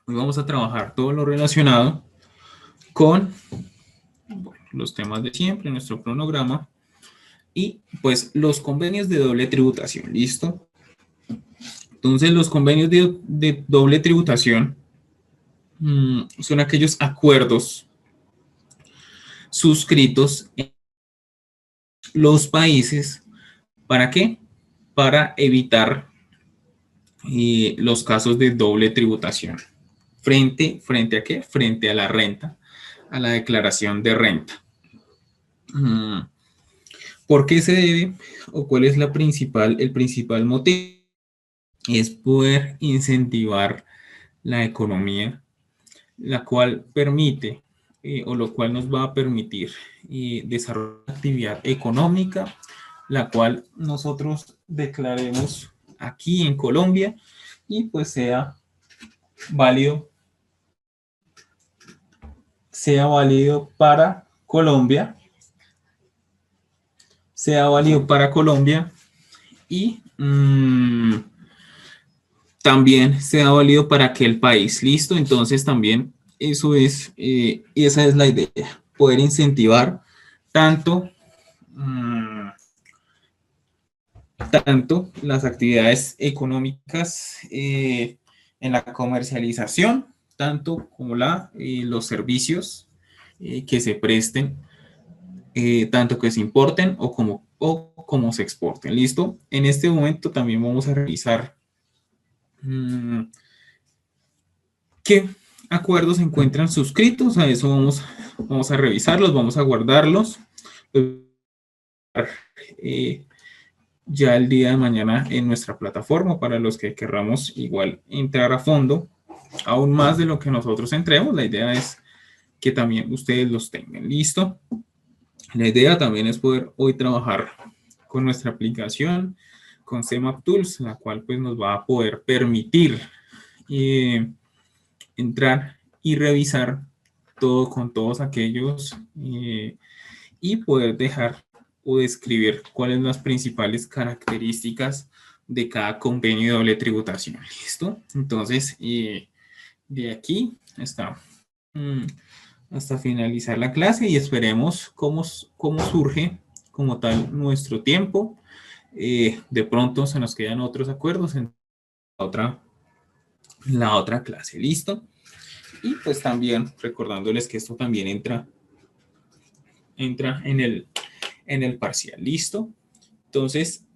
Hoy vamos a trabajar todo lo relacionado con los temas de siempre, nuestro cronograma y pues los convenios de doble tributación. ¿Listo? Entonces los convenios de doble tributación son aquellos acuerdos suscritos en los países. ¿Para qué? Para evitar los casos de doble tributación. ¿Frente a qué? Frente a la renta, a la declaración de renta. ¿Por qué se debe o cuál es el principal motivo? Es poder incentivar la economía, la cual permite o lo cual nos va a permitir desarrollar actividad económica, la cual nosotros declaremos aquí en Colombia y pues válido, sea válido para Colombia, y también sea válido para aquel país. ¿Listo? Entonces también esa es la idea, poder incentivar tanto, tanto las actividades económicas en la comercialización, tanto como los servicios que se presten, tanto que se importen o como se exporten. ¿Listo? En este momento también vamos a revisar qué acuerdos se encuentran suscritos. A eso vamos a revisarlos, vamos a guardarlos. Ya el día de mañana en nuestra plataforma para los que querramos igual entrar a fondo, aún más de lo que nosotros entremos. La idea es que también ustedes los tengan. ¿Listo? La idea también es poder hoy trabajar con nuestra aplicación, con CMAP Tools, la cual pues nos va a poder permitir entrar y revisar todo con todos aquellos y poder dejar o describir cuáles son las principales características de cada convenio de doble tributación. ¿Listo? Entonces, de aquí hasta finalizar la clase y esperemos cómo surge como tal nuestro tiempo. De pronto se nos quedan otros acuerdos en la otra clase. ¿Listo? Y pues también recordándoles que esto también entra en el parcial. ¿Listo? Entonces,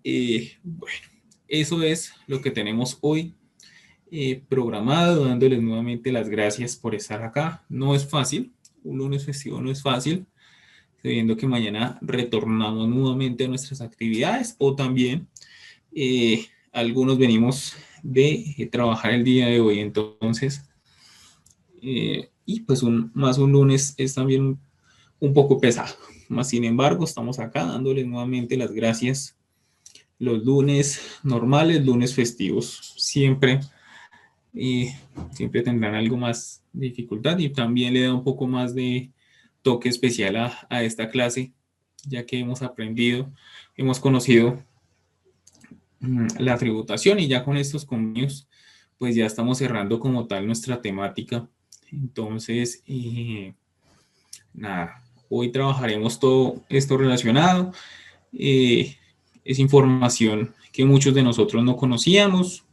bueno, eso es lo que tenemos hoy programado, dándoles nuevamente las gracias por estar acá. No es fácil, un lunes festivo no es fácil, sabiendo que mañana retornamos nuevamente a nuestras actividades o también algunos venimos de trabajar el día de hoy. Entonces, y pues más un lunes es también un poco pesado. Más sin embargo, estamos acá dándoles nuevamente las gracias. Los lunes normales, lunes festivos, siempre tendrán algo más de dificultad y también le da un poco más de toque especial a esta clase, ya que hemos aprendido, hemos conocido la tributación y ya con estos convenios, pues ya estamos cerrando como tal nuestra temática. Entonces, nada, hoy trabajaremos todo esto relacionado. Es información que muchos de nosotros no conocíamos,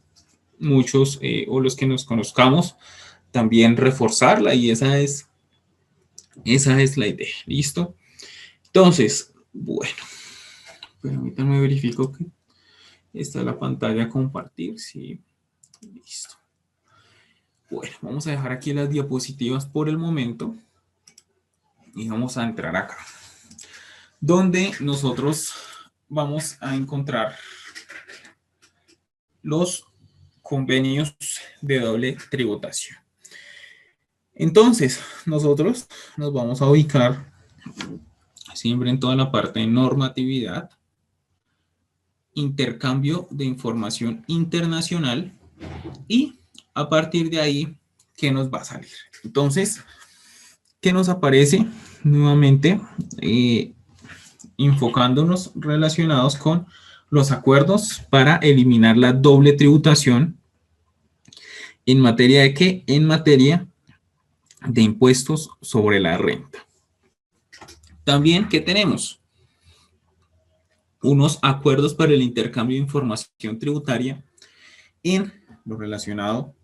muchos o los que nos conozcamos, también reforzarla y esa es la idea. ¿Listo? Entonces, bueno, permítanme verifico que está la pantalla a compartir. Sí, listo. Bueno, vamos a dejar aquí las diapositivas por el momento y vamos a entrar acá, donde nosotros vamos a encontrar los convenios de doble tributación. Entonces, nosotros nos vamos a ubicar siempre en toda la parte de normatividad, intercambio de información internacional y a partir de ahí, ¿qué nos va a salir? Entonces, ¿qué nos aparece? Nuevamente, enfocándonos relacionados con los acuerdos para eliminar la doble tributación ¿En materia de qué? En materia de impuestos sobre la renta. También, ¿qué tenemos? Unos acuerdos para el intercambio de información tributaria en lo relacionado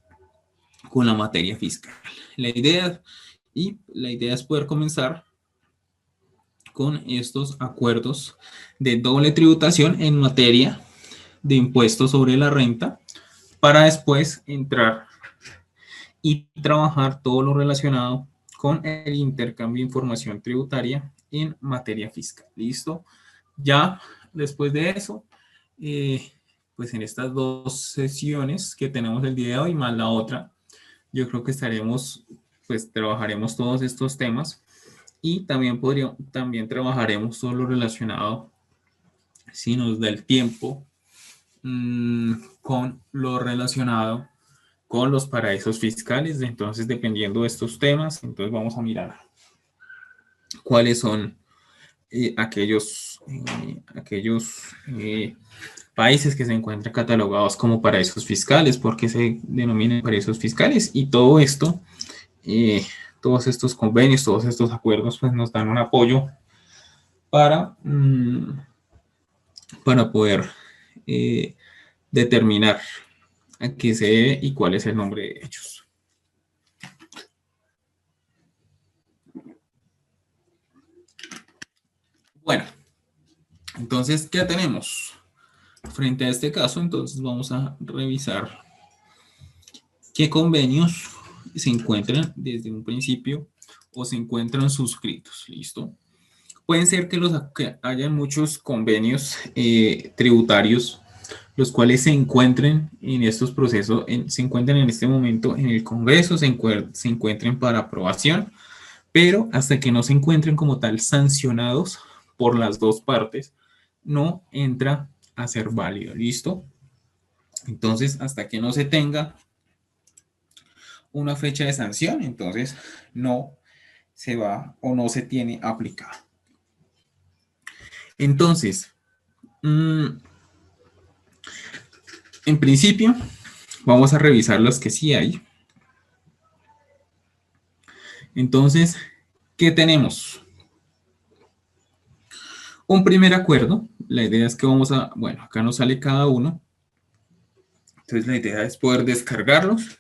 con la materia fiscal. La idea es poder comenzar con estos acuerdos de doble tributación en materia de impuestos sobre la renta para después entrar y trabajar todo lo relacionado con el intercambio de información tributaria en materia fiscal. ¿Listo? Ya después de eso, pues en estas dos sesiones que tenemos el día de hoy, más la otra, yo creo que pues trabajaremos todos estos temas y también trabajaremos todo lo relacionado, si nos da el tiempo, con lo relacionado con los paraísos fiscales. Entonces, dependiendo de estos temas, entonces vamos a mirar cuáles son aquellos países que se encuentran catalogados como paraísos fiscales, por qué se denominan paraísos fiscales, y todo esto, todos estos convenios, todos estos acuerdos, pues nos dan un apoyo para, para poder determinar a qué se debe y cuál es el nombre de ellos. Bueno, entonces, ¿qué tenemos? Frente a este caso, entonces vamos a revisar qué convenios se encuentran desde un principio o se encuentran suscritos. ¿Listo? Pueden ser que haya muchos convenios tributarios, los cuales se encuentren en estos procesos, se encuentran en este momento en el Congreso, se encuentren para aprobación, pero hasta que no se encuentren como tal sancionados por las dos partes, no entra a ser válido. ¿Listo? Entonces, hasta que no se tenga una fecha de sanción, entonces no se va o no se tiene aplicado. Entonces, en principio, vamos a revisar los que sí hay. Entonces, ¿qué tenemos? Un primer acuerdo. La idea es que bueno, acá nos sale cada uno. Entonces, la idea es poder descargarlos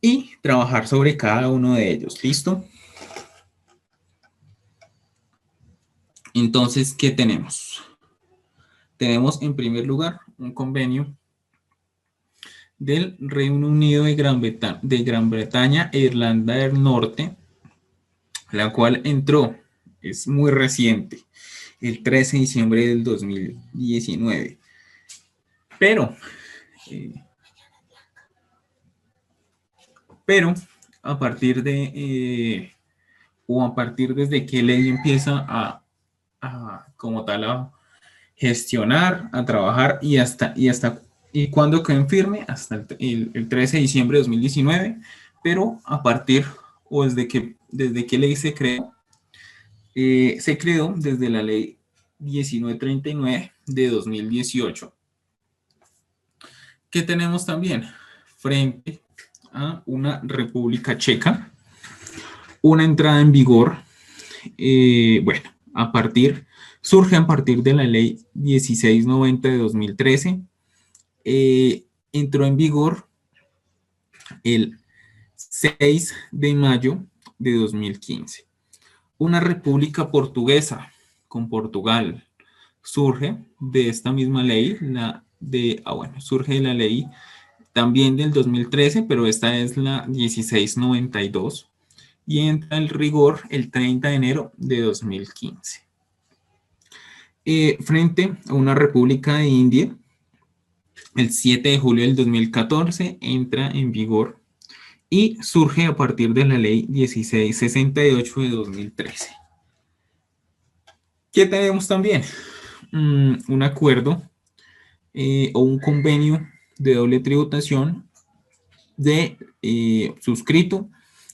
y trabajar sobre cada uno de ellos. ¿Listo? Entonces, ¿qué tenemos? Tenemos en primer lugar un convenio del Reino Unido de Gran Bretaña e Irlanda del Norte, la cual entró, es muy reciente, el 13 de diciembre del 2019. Pero a partir a partir desde que ley empieza como tal a gestionar, a trabajar y cuando quedó en firme hasta el 13 de diciembre de 2019, pero a partir o desde que ley se creó desde la ley 1939 de 2018. ¿Qué tenemos también? Frente a una República Checa, una entrada en vigor, bueno, surge a partir de la ley 1690 de 2013, entró en vigor el 6 de mayo de 2015. Una república portuguesa con Portugal surge de esta misma ley, surge de la ley también del 2013, pero esta es la 1692 y entra en rigor el 30 de enero de 2015. Frente a una república de India, el 7 de julio del 2014 entra en vigor y surge a partir de la ley 1668 de 2013. ¿Qué tenemos también? Un acuerdo o un convenio de doble tributación suscrito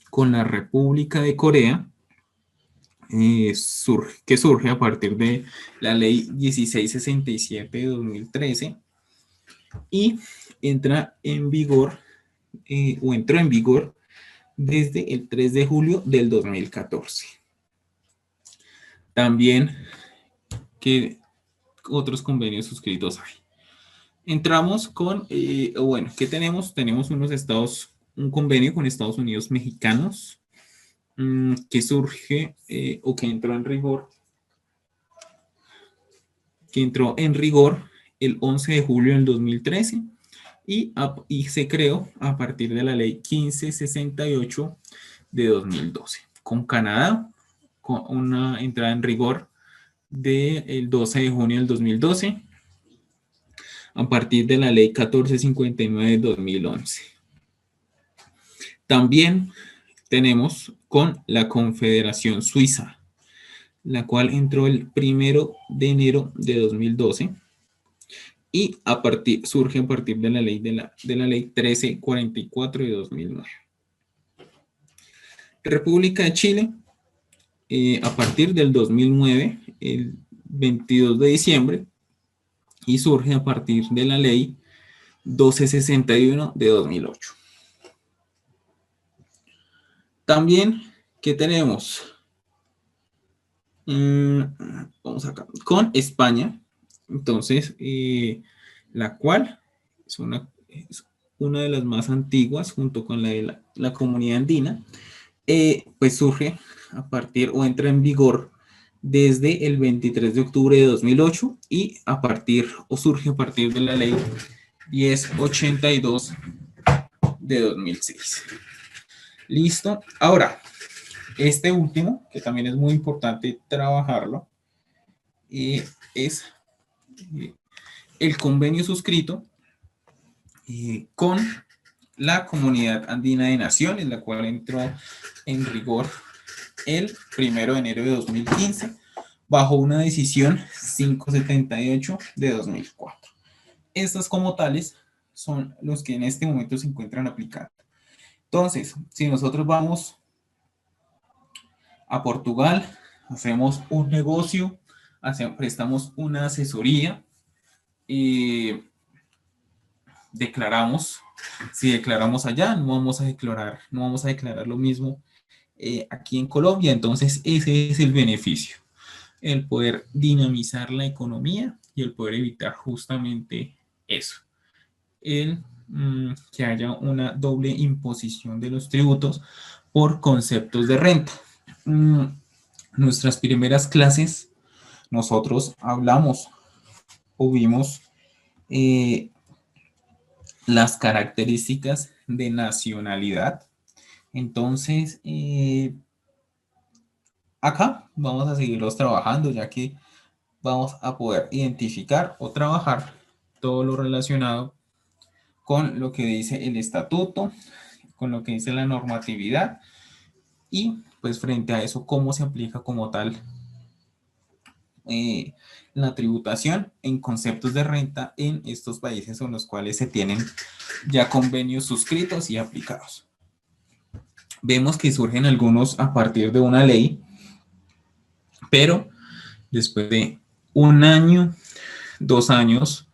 con la República de Corea, que surge a partir de la ley 1667 de 2013 y entra en vigor o entró en vigor desde el 3 de julio del 2014. También, ¿qué otros convenios suscritos hay? Entramos con, bueno, ¿qué tenemos? Tenemos un convenio con Estados Unidos mexicanos que surge o que entró en rigor el 11 de julio del 2013 y se creó a partir de la ley 1568 de 2012. Con Canadá, con una entrada en rigor del 12 de junio del 2012 a partir de la ley 1459 de 2011. También tenemos con la Confederación Suiza, la cual entró el 1 de enero de 2012 y surge a partir de la ley, de la ley 1344 de 2009. República de Chile, a partir del 2009, el 22 de diciembre, y surge a partir de la ley 1261 de 2008. También, ¿qué tenemos? Vamos acá, con España, entonces, la cual es una de las más antiguas, junto con la de la comunidad andina, pues surge a partir o entra en vigor desde el 23 de octubre de 2008 y surge a partir de la ley 1082 de 2006. Listo. Ahora, este último, que también es muy importante trabajarlo, es el convenio suscrito con la Comunidad Andina de Naciones, la cual entró en rigor el 1 de enero de 2015 bajo una decisión 578 de 2004. Estas como tales son los que en este momento se encuentran aplicando. Entonces, si nosotros vamos a Portugal, hacemos un negocio, prestamos una asesoría, declaramos, si declaramos allá, no vamos a declarar lo mismo aquí en Colombia. Entonces ese es el beneficio, el poder dinamizar la economía y el poder evitar justamente eso, que haya una doble imposición de los tributos por conceptos de renta. Nuestras primeras clases, nosotros hablamos o vimos las características de nacionalidad. Entonces, acá vamos a seguirlos trabajando, ya que vamos a poder identificar o trabajar todo lo relacionado con lo que dice el estatuto, con lo que dice la normatividad y pues frente a eso cómo se aplica como tal la tributación en conceptos de renta en estos países con los cuales se tienen ya convenios suscritos y aplicados. Vemos que surgen algunos a partir de una ley, pero después de un año, 2 años,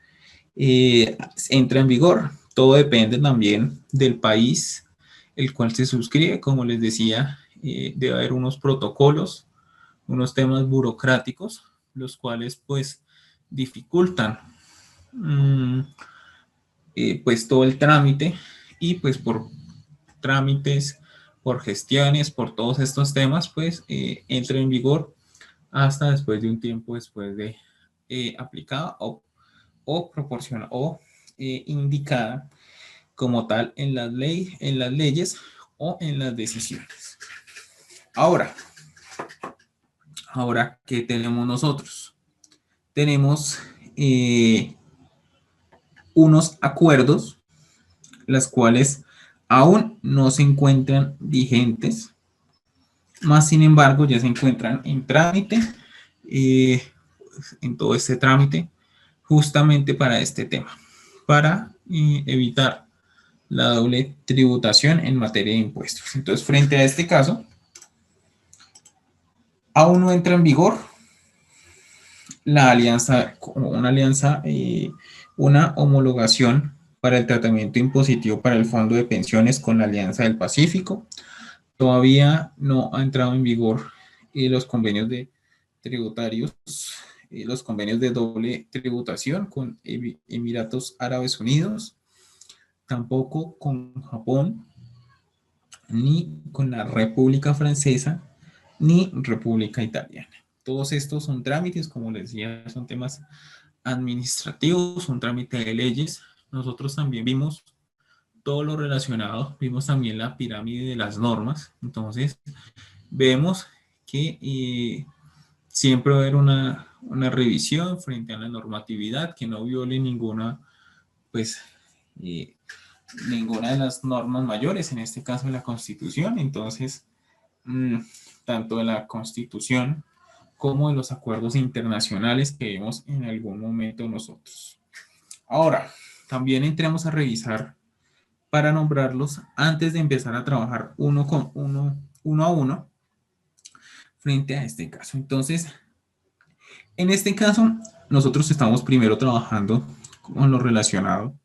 entra en vigor. Todo depende también del país el cual se suscribe. Como les decía, debe haber unos protocolos, unos temas burocráticos, los cuales pues dificultan pues todo el trámite y pues por trámites, por gestiones, por todos estos temas, pues entra en vigor hasta después de un tiempo después de aplicada o proporciona o indicada como tal en las leyes o en las decisiones. Ahora, ¿qué tenemos nosotros? Tenemos unos acuerdos, las cuales aún no se encuentran vigentes, más sin embargo ya se encuentran en trámite, en todo este trámite, justamente para este tema, para evitar la doble tributación en materia de impuestos. Entonces, frente a este caso, aún no entra en vigor la alianza, una homologación para el tratamiento impositivo para el Fondo de Pensiones con la Alianza del Pacífico. Todavía no ha entrado en vigor los convenios de tributarios, los convenios de doble tributación con Emiratos Árabes Unidos, tampoco con Japón, ni con la República Francesa, ni República Italiana. Todos estos son trámites, como les decía, son temas administrativos, un trámite de leyes. Nosotros también vimos todo lo relacionado, vimos también la pirámide de las normas. Entonces, vemos que siempre va a haber una revisión frente a la normatividad que no viole ninguna, pues, eh, ninguna de las normas mayores, en este caso la Constitución. Entonces, tanto de la Constitución como de los acuerdos internacionales que vimos en algún momento nosotros. Ahora, también entremos a revisar para nombrarlos antes de empezar a trabajar uno a uno frente a este caso. Entonces, en este caso, nosotros estamos primero trabajando con lo relacionado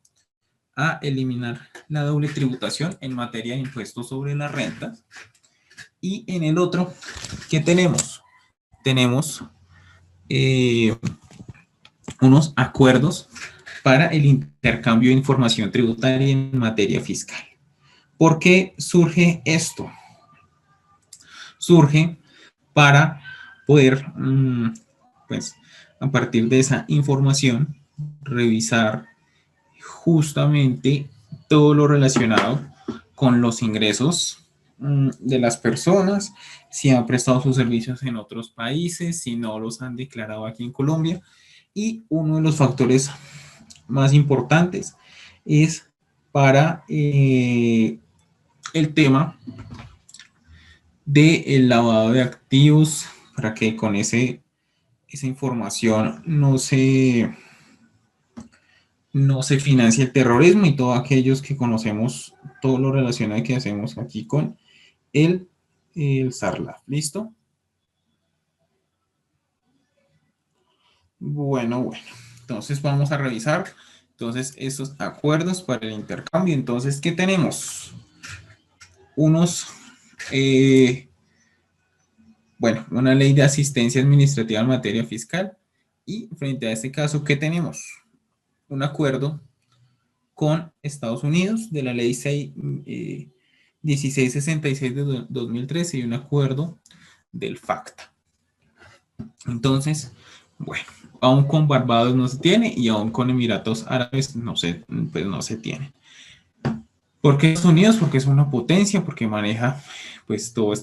a eliminar la doble tributación en materia de impuestos sobre las rentas. Y en el otro, ¿qué tenemos? Tenemos unos acuerdos para el intercambio de información tributaria en materia fiscal. ¿Por qué surge esto? Surge para poder, pues, a partir de esa información, revisar justamente todo lo relacionado con los ingresos de las personas, si han prestado sus servicios en otros países, si no los han declarado aquí en Colombia. Y uno de los factores más importantes es para el tema del lavado de activos, para que con esa información no se financie el terrorismo y todos aquellos que conocemos todo lo relacionado que hacemos aquí con el SARLAF. ¿Listo? Bueno. Entonces vamos a revisar entonces estos acuerdos para el intercambio. Entonces, ¿qué tenemos? Una ley de asistencia administrativa en materia fiscal. Y frente a este caso, ¿qué tenemos? Un acuerdo con Estados Unidos de la ley 1666 de 2013 y un acuerdo del FACTA. Entonces, bueno, aún con Barbados no se tiene y aún con Emiratos Árabes no se tiene. ¿Por qué Estados Unidos? Porque es una potencia, porque maneja pues toda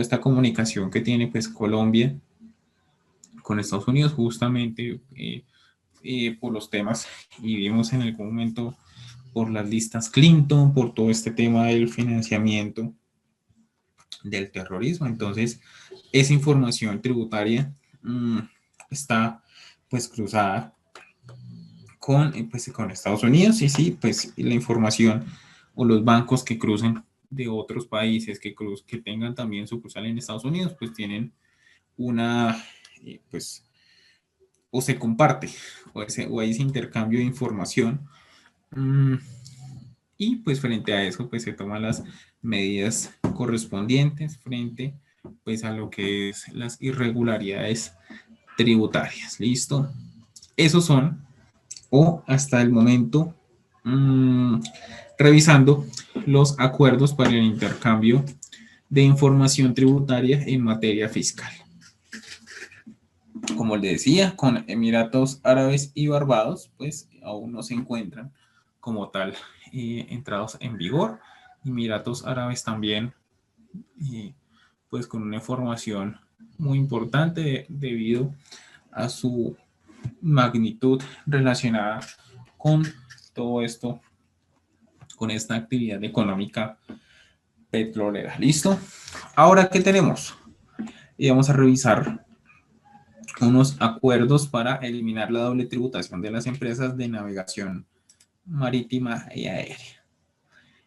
esta comunicación que tiene pues Colombia con Estados Unidos justamente por los temas, y vimos en algún momento por las listas Clinton, por todo este tema del financiamiento del terrorismo. Entonces, esa información tributaria está pues cruzada con Estados Unidos, y sí, pues la información o los bancos que crucen de otros países que tengan también sucursal en Estados Unidos, pues tienen una, pues, o se comparte, o hay ese intercambio de información. Y pues frente a eso, pues se toman las medidas correspondientes frente pues a lo que es las irregularidades tributarias. ¿Listo? Esos son, o hasta el momento, revisando los acuerdos para el intercambio de información tributaria en materia fiscal. Como les decía, con Emiratos Árabes y Barbados, pues aún no se encuentran como tal entrados en vigor. Emiratos Árabes también, pues con una información muy importante debido a su magnitud relacionada con todo esto, con esta actividad económica petrolera. ¿Listo? Ahora, ¿qué tenemos? Y vamos a revisar unos acuerdos para eliminar la doble tributación de las empresas de navegación marítima y aérea.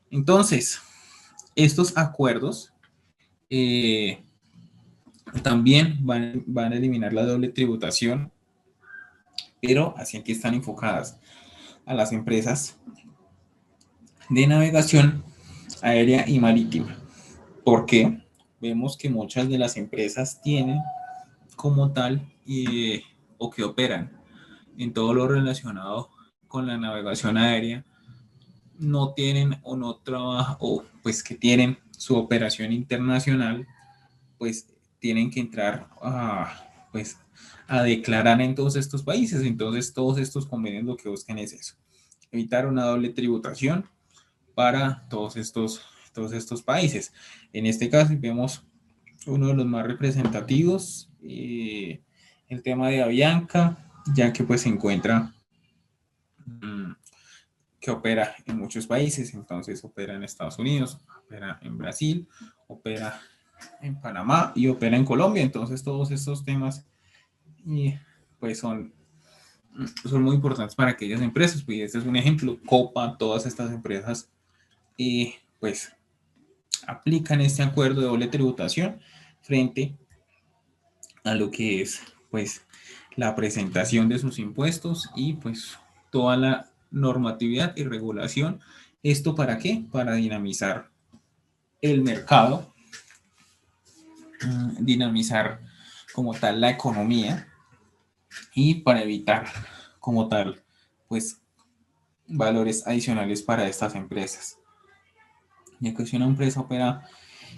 Entonces, estos acuerdos también van a eliminar la doble tributación, pero así que están enfocadas a las empresas de navegación aérea y marítima. Porque vemos que muchas de las empresas tienen como tal o que operan en todo lo relacionado con la navegación aérea, no tienen o no trabajan, o pues que tienen su operación internacional, pues tienen que entrar pues, a declarar en todos estos países. Entonces, todos estos convenios lo que buscan es eso, evitar una doble tributación para todos estos países. En este caso, vemos uno de los más representativos, el tema de Avianca, ya que pues se encuentra que opera en muchos países, entonces opera en Estados Unidos, opera en Brasil, opera en Panamá y opera en Colombia. Entonces todos estos temas pues son muy importantes para aquellas empresas. Pues este es un ejemplo, Copa, todas estas empresas pues aplican este acuerdo de doble tributación frente a lo que es pues la presentación de sus impuestos y pues toda la normatividad y regulación. ¿Esto para qué? Para dinamizar el mercado, dinamizar como tal la economía y para evitar como tal pues valores adicionales para estas empresas. Ya que si una empresa opera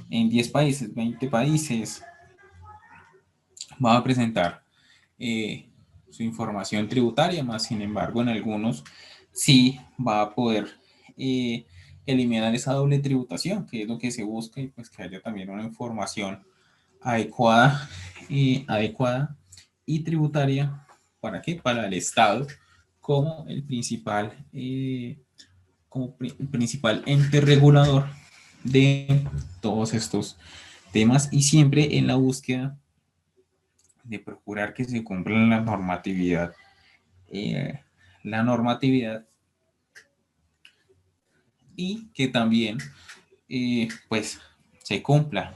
en 10 países, 20 países, va a presentar su información tributaria, más sin embargo en algunos sí va a poder eh, eliminar esa doble tributación, que es lo que se busca, y pues que haya también una información adecuada, adecuada y tributaria. ¿Para qué? Para el Estado como el principal, principal ente regulador de todos estos temas y siempre en la búsqueda de procurar que se cumpla eh, la normatividad y que también pues se cumpla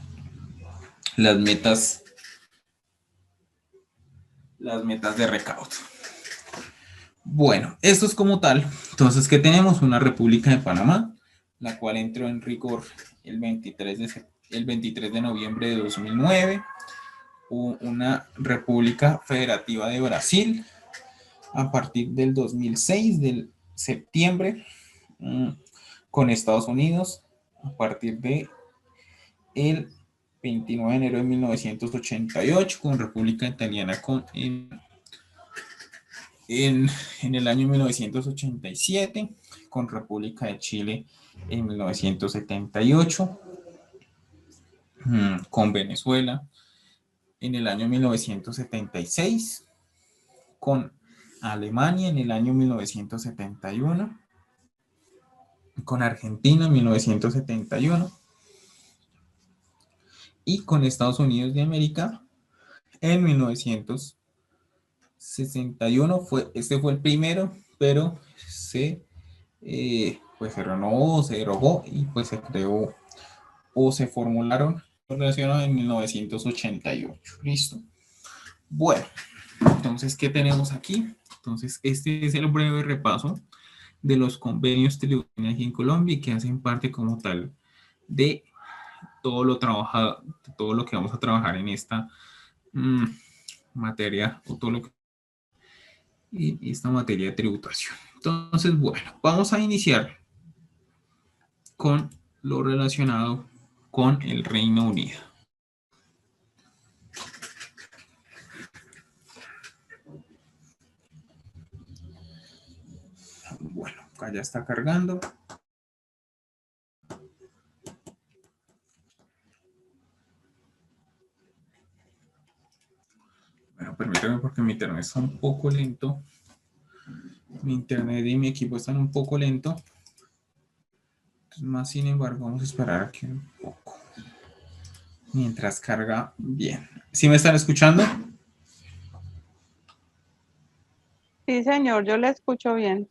las metas, las metas de recaudo. Bueno, esto es como tal. Entonces, ¿qué tenemos? Una República de Panamá, la cual entró en rigor el 23 de noviembre de 2009. Una República Federativa de Brasil a partir del 2006, del septiembre, con Estados Unidos a partir de el 29 de enero de 1988, con República Italiana en, en el año 1987, con República de Chile en 1978, con Venezuela en el año 1976, con Alemania en el año 1971, con Argentina en 1971 y con Estados Unidos de América en 1961. Este fue el primero, pero pues se renovó, se derogó y pues se creó o se formularon relacionados en 1988. Listo. Bueno, entonces, ¿qué tenemos aquí? Entonces, este es el breve repaso de los convenios tributarios aquí en Colombia y que hacen parte como tal de todo lo trabajado, todo lo que vamos a trabajar en esta materia o todo lo que en esta materia de tributación. Entonces, bueno, vamos a iniciar con lo relacionado con el Reino Unido. Bueno, acá ya está cargando. Bueno, permítame porque mi internet está un poco lento. Mi internet y mi equipo están un poco lento. Más sin embargo, vamos a esperar aquí un poco. Mientras carga bien. ¿Sí me están escuchando? Sí, señor, yo le escucho bien.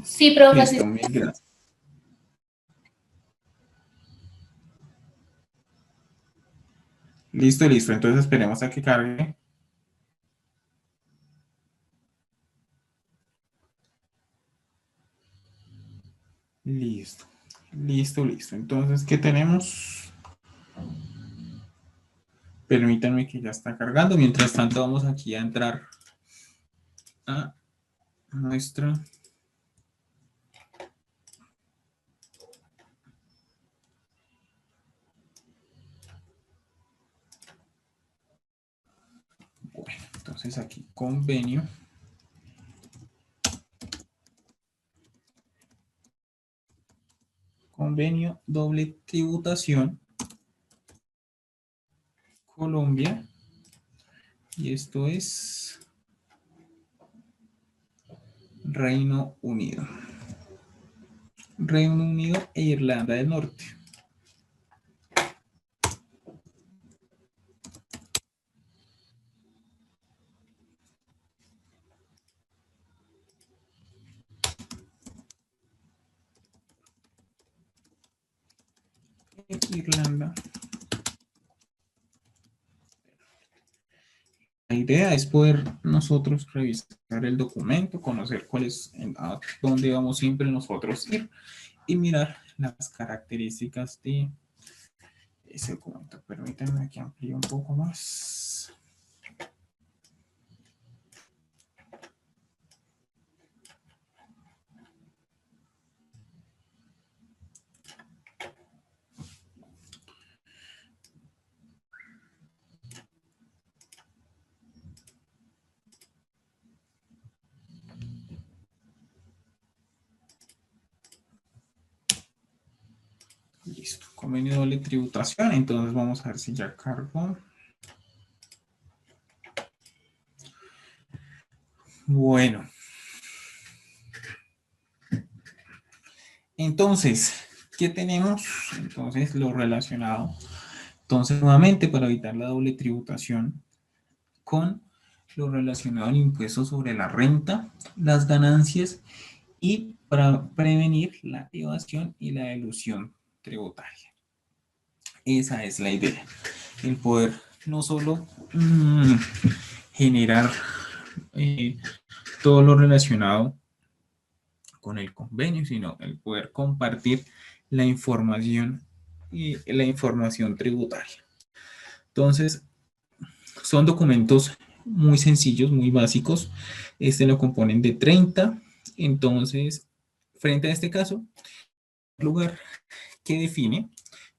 Sí, profe, sí. Listo, mil gracias. Listo, listo. Entonces esperemos a que cargue. Listo. Listo, listo. Entonces, ¿qué tenemos? Permítanme que ya está cargando. Mientras tanto, vamos aquí a entrar a nuestra... Bueno, entonces aquí convenio. Convenio doble tributación Colombia. Y esto es Reino Unido. Reino Unido e Irlanda del Norte. Irlanda. La idea es poder nosotros revisar el documento, conocer cuál es, a dónde vamos siempre nosotros ir y mirar las características de ese documento. Permítanme que amplíe un poco más. Listo, convenio de doble tributación. Entonces vamos a ver si ya cargó. Bueno. Entonces, ¿qué tenemos? Entonces, lo relacionado. Entonces, nuevamente, para evitar la doble tributación, con lo relacionado al impuesto sobre la renta, las ganancias y para prevenir la evasión y la elusión tributaria. Esa es la idea, el poder no solo generar todo lo relacionado con el convenio, sino el poder compartir la información y la información tributaria. Entonces, son documentos muy sencillos, muy básicos. Este lo componen de 30. Entonces, frente a este caso, el lugar que define,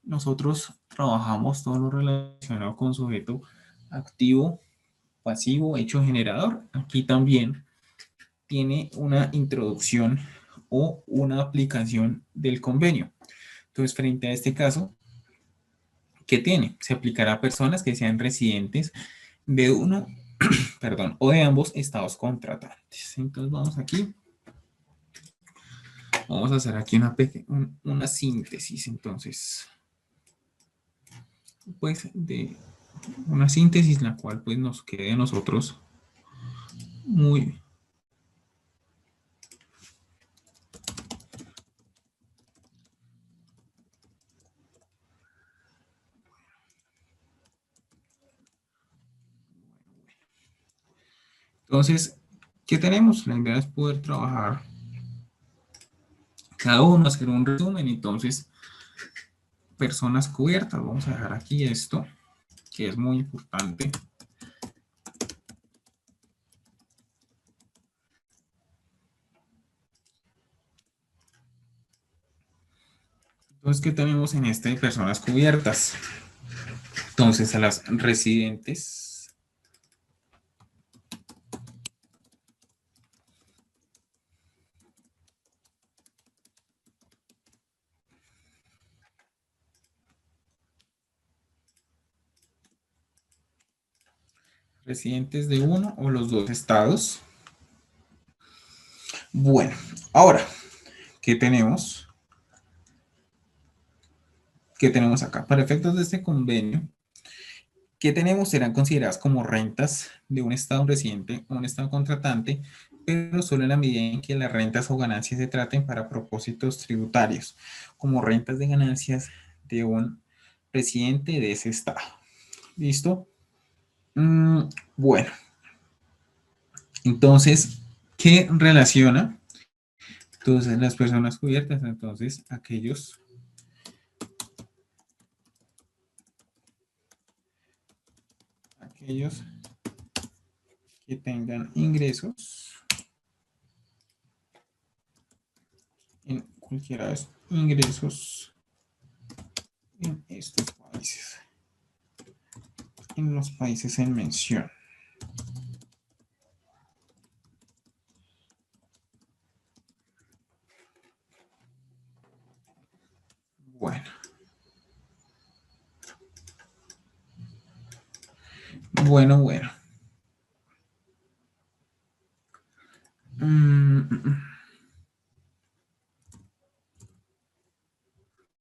nosotros trabajamos todo lo relacionado con sujeto activo, pasivo, hecho generador. Aquí también tiene una introducción o una aplicación del convenio. Entonces, frente a este caso, ¿qué tiene? Se aplicará a personas que sean residentes de uno, perdón, o de ambos estados contratantes. Entonces, vamos aquí. Vamos a hacer aquí una síntesis, entonces, pues, de una síntesis la cual, pues, nos quede a nosotros muy... Entonces, ¿qué tenemos? La idea es poder trabajar cada uno, hacer un resumen. Entonces, personas cubiertas, vamos a dejar aquí esto, que es muy importante. Entonces, ¿qué tenemos en este de personas cubiertas? Entonces, a las residentes de uno o los dos estados. Bueno, ahora, ¿qué tenemos? ¿Qué tenemos acá? Para efectos de este convenio, ¿qué tenemos? Serán consideradas como rentas de un estado residente o un estado contratante, pero solo en la medida en que las rentas o ganancias se traten para propósitos tributarios, como rentas de ganancias de un residente de ese estado. ¿Listo? Bueno, entonces, ¿qué relaciona Entonces, las personas cubiertas, entonces, aquellos que tengan ingresos en cualquiera de estos ingresos en estos países, en los países en mención. Bueno. Bueno.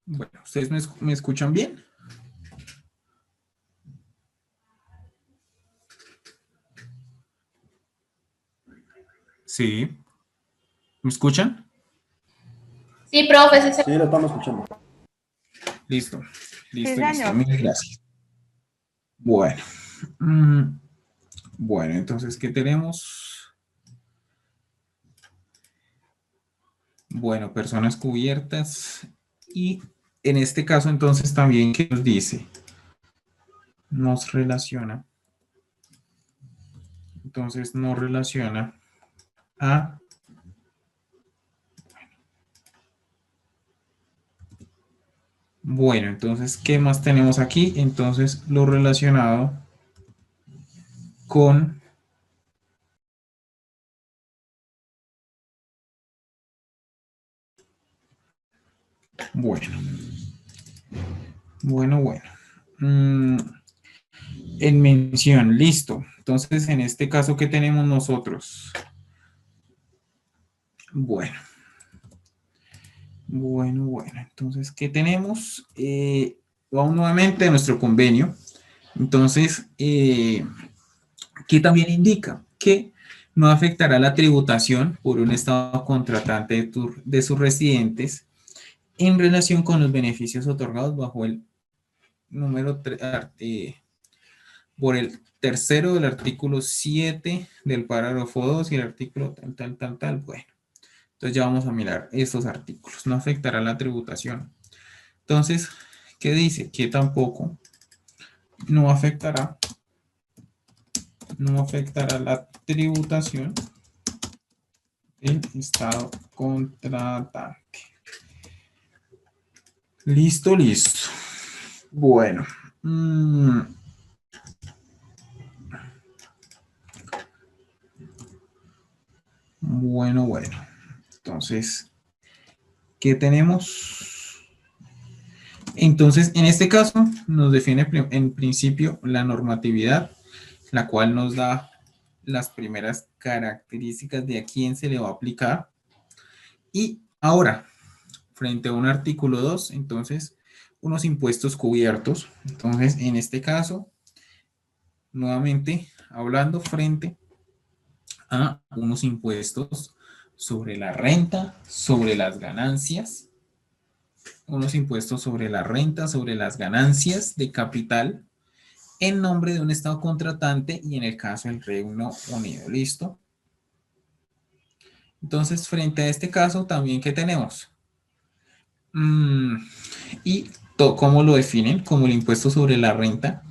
Bueno, ¿ustedes me escuchan bien? Sí. ¿Me escuchan? Sí, profe, sí, Sí, lo estamos escuchando. Listo. Sí, señor. Mil gracias. Bueno. Bueno, entonces, ¿qué tenemos? Bueno, personas cubiertas. Y en este caso, entonces, también, ¿qué nos dice? Nos relaciona. Entonces, nos relaciona a... Bueno, entonces, ¿qué más tenemos aquí? Entonces, lo relacionado con... Bueno. En mención, listo. Entonces, en este caso, ¿qué tenemos nosotros? Bueno. Entonces, ¿qué tenemos? Vamos nuevamente a nuestro convenio. Entonces, ¿qué también indica? Que no afectará la tributación por un estado contratante de sus residentes en relación con los beneficios otorgados bajo el número por el tercero del artículo 7 del párrafo 2 y el artículo tal. Bueno, entonces ya vamos a mirar estos artículos. No afectará la tributación. Entonces, ¿qué dice? Que tampoco no afectará la tributación del estado contratante. Listo. Bueno. Bueno. Entonces, ¿qué tenemos? Entonces, en este caso, nos define en principio la normatividad, la cual nos da las primeras características de a quién se le va a aplicar. Y ahora, frente a un artículo 2, entonces, unos impuestos cubiertos. Entonces, en este caso, nuevamente, hablando frente a unos impuestos sobre la renta, sobre las ganancias, unos impuestos sobre la renta, sobre las ganancias de capital, en nombre de un estado contratante y en el caso del Reino Unido. ¿Listo? Entonces, frente a este caso, también, ¿qué tenemos? Y ¿cómo lo definen? Como el impuesto sobre la renta.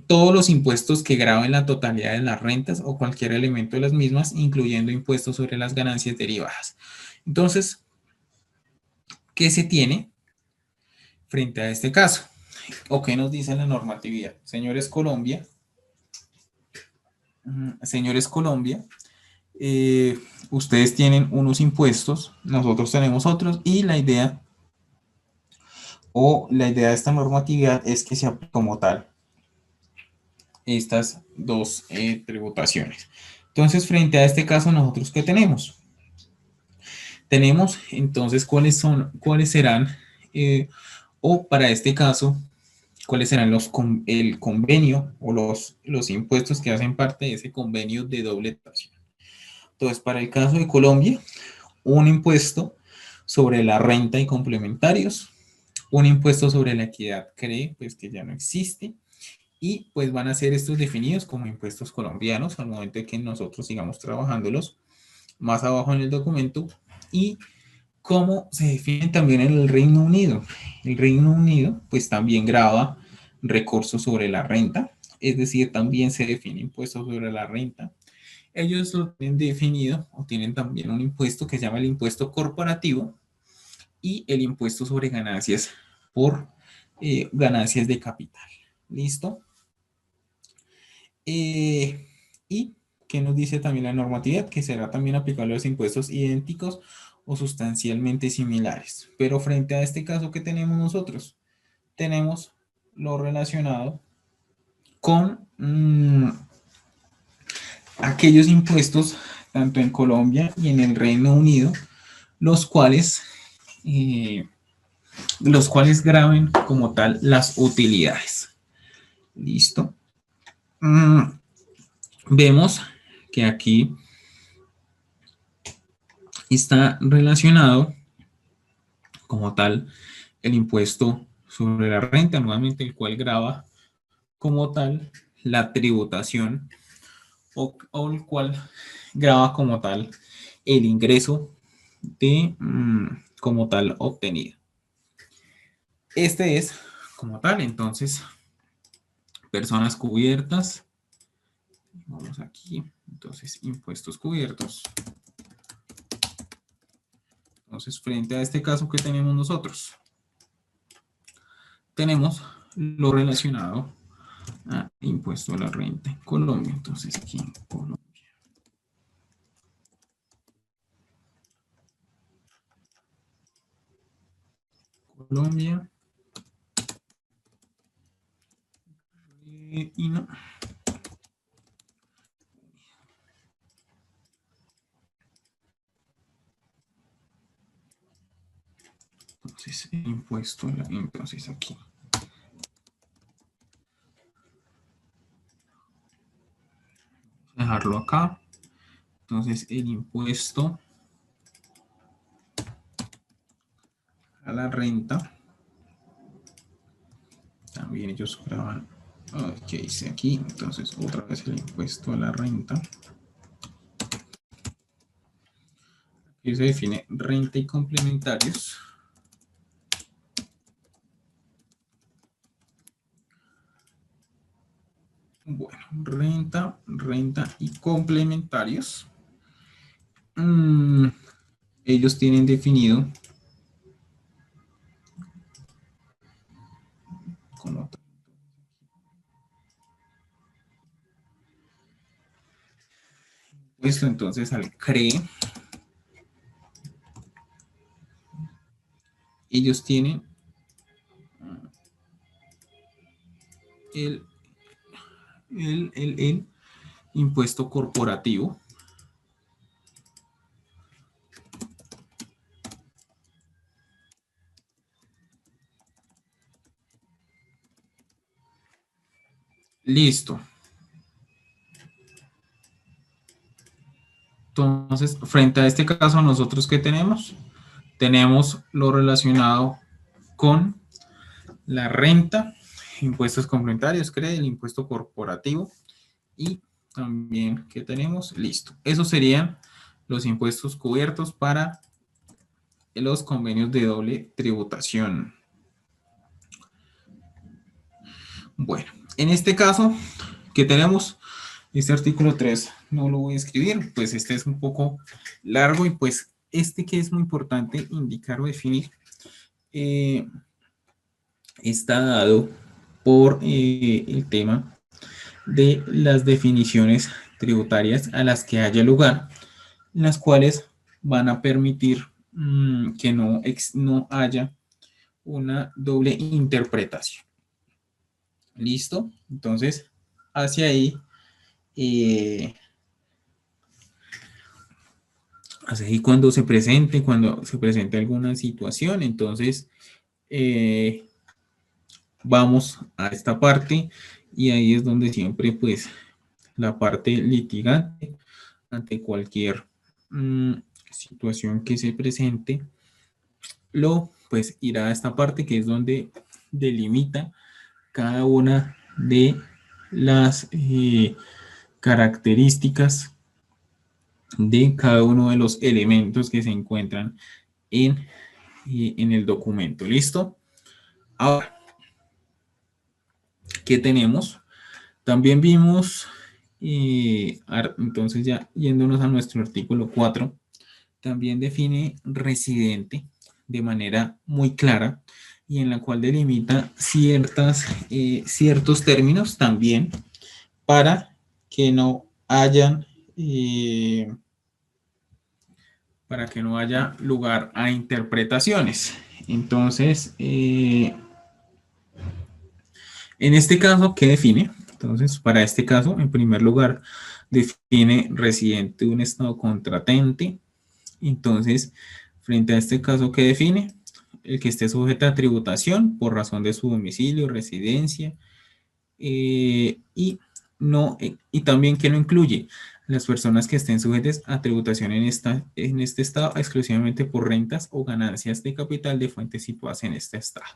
Todos los impuestos que graben la totalidad de las rentas o cualquier elemento de las mismas, incluyendo impuestos sobre las ganancias derivadas. Entonces, ¿qué se tiene frente a este caso? ¿O qué nos dice la normatividad? Señores Colombia, ustedes tienen unos impuestos, nosotros tenemos otros, y la idea de esta normatividad es que se aplique como tal estas dos tributaciones. Entonces, frente a este caso, ¿nosotros qué tenemos? Tenemos entonces cuáles serán, o para este caso, cuáles serán el convenio o los impuestos que hacen parte de ese convenio de doble tasación. Entonces, para el caso de Colombia, un impuesto sobre la renta y complementarios, un impuesto sobre la equidad CRE, pues que ya no existe, y pues van a ser estos definidos como impuestos colombianos al momento de que nosotros sigamos trabajándolos. Más abajo en el documento y cómo se definen también en el Reino Unido. El Reino Unido pues también grava recursos sobre la renta, es decir, también se define impuestos sobre la renta. Ellos lo tienen definido o tienen también un impuesto que se llama el impuesto corporativo y el impuesto sobre ganancias por ganancias de capital. ¿Listo? Y que nos dice también la normatividad, que será también aplicable a los impuestos idénticos o sustancialmente similares. Pero frente a este caso que tenemos nosotros, tenemos lo relacionado con aquellos impuestos, tanto en Colombia y en el Reino Unido, los cuales graben como tal las utilidades. ¿Listo? Vemos que aquí está relacionado como tal el impuesto sobre la renta, nuevamente el cual grava como tal la tributación o el cual grava como tal el ingreso de como tal obtenido. Este es como tal, entonces, personas cubiertas. Vamos aquí, entonces, impuestos cubiertos. Entonces, frente a este caso que tenemos nosotros, tenemos lo relacionado a impuesto a la renta en Colombia. Entonces, aquí en Colombia. Colombia. Y no. Entonces, impuesto, entonces aquí. Dejarlo acá. Entonces, el impuesto a la renta. También ellos graban. ¿Qué hice aquí? Entonces, otra vez el impuesto a la renta. Aquí se define renta y complementarios. Bueno, renta y complementarios. Ellos tienen definido como esto, entonces al CRE, ellos tienen el impuesto corporativo. Listo. Entonces, frente a este caso, nosotros ¿qué tenemos? Tenemos lo relacionado con la renta, impuestos complementarios, CRE, el impuesto corporativo y también, ¿qué tenemos? Listo. Esos serían los impuestos cubiertos para los convenios de doble tributación. Bueno, en este caso, ¿qué tenemos? Este artículo 3 no lo voy a escribir, pues este es un poco largo y pues este que es muy importante indicar o definir está dado por el tema de las definiciones tributarias a las que haya lugar, las cuales van a permitir que no haya una doble interpretación. ¿Listo? Entonces, hacia ahí, cuando se presente alguna situación, entonces vamos a esta parte y ahí es donde siempre pues la parte litigante ante cualquier situación que se presente pues irá a esta parte que es donde delimita cada una de las características de cada uno de los elementos que se encuentran en el documento. ¿Listo? Ahora, ¿qué tenemos? También vimos, entonces ya yéndonos a nuestro artículo 4, también define residente de manera muy clara y en la cual delimita ciertos términos también para que no hayan, para que no haya lugar a interpretaciones. Entonces, en este caso, ¿qué define? Entonces, para este caso, en primer lugar, define residente de un estado contratante. Entonces, frente a este caso, ¿qué define? El que esté sujeto a tributación por razón de su domicilio, residencia, y, no, y también que no incluye las personas que estén sujetas a tributación en este estado exclusivamente por rentas o ganancias de capital de fuentes situadas en este estado.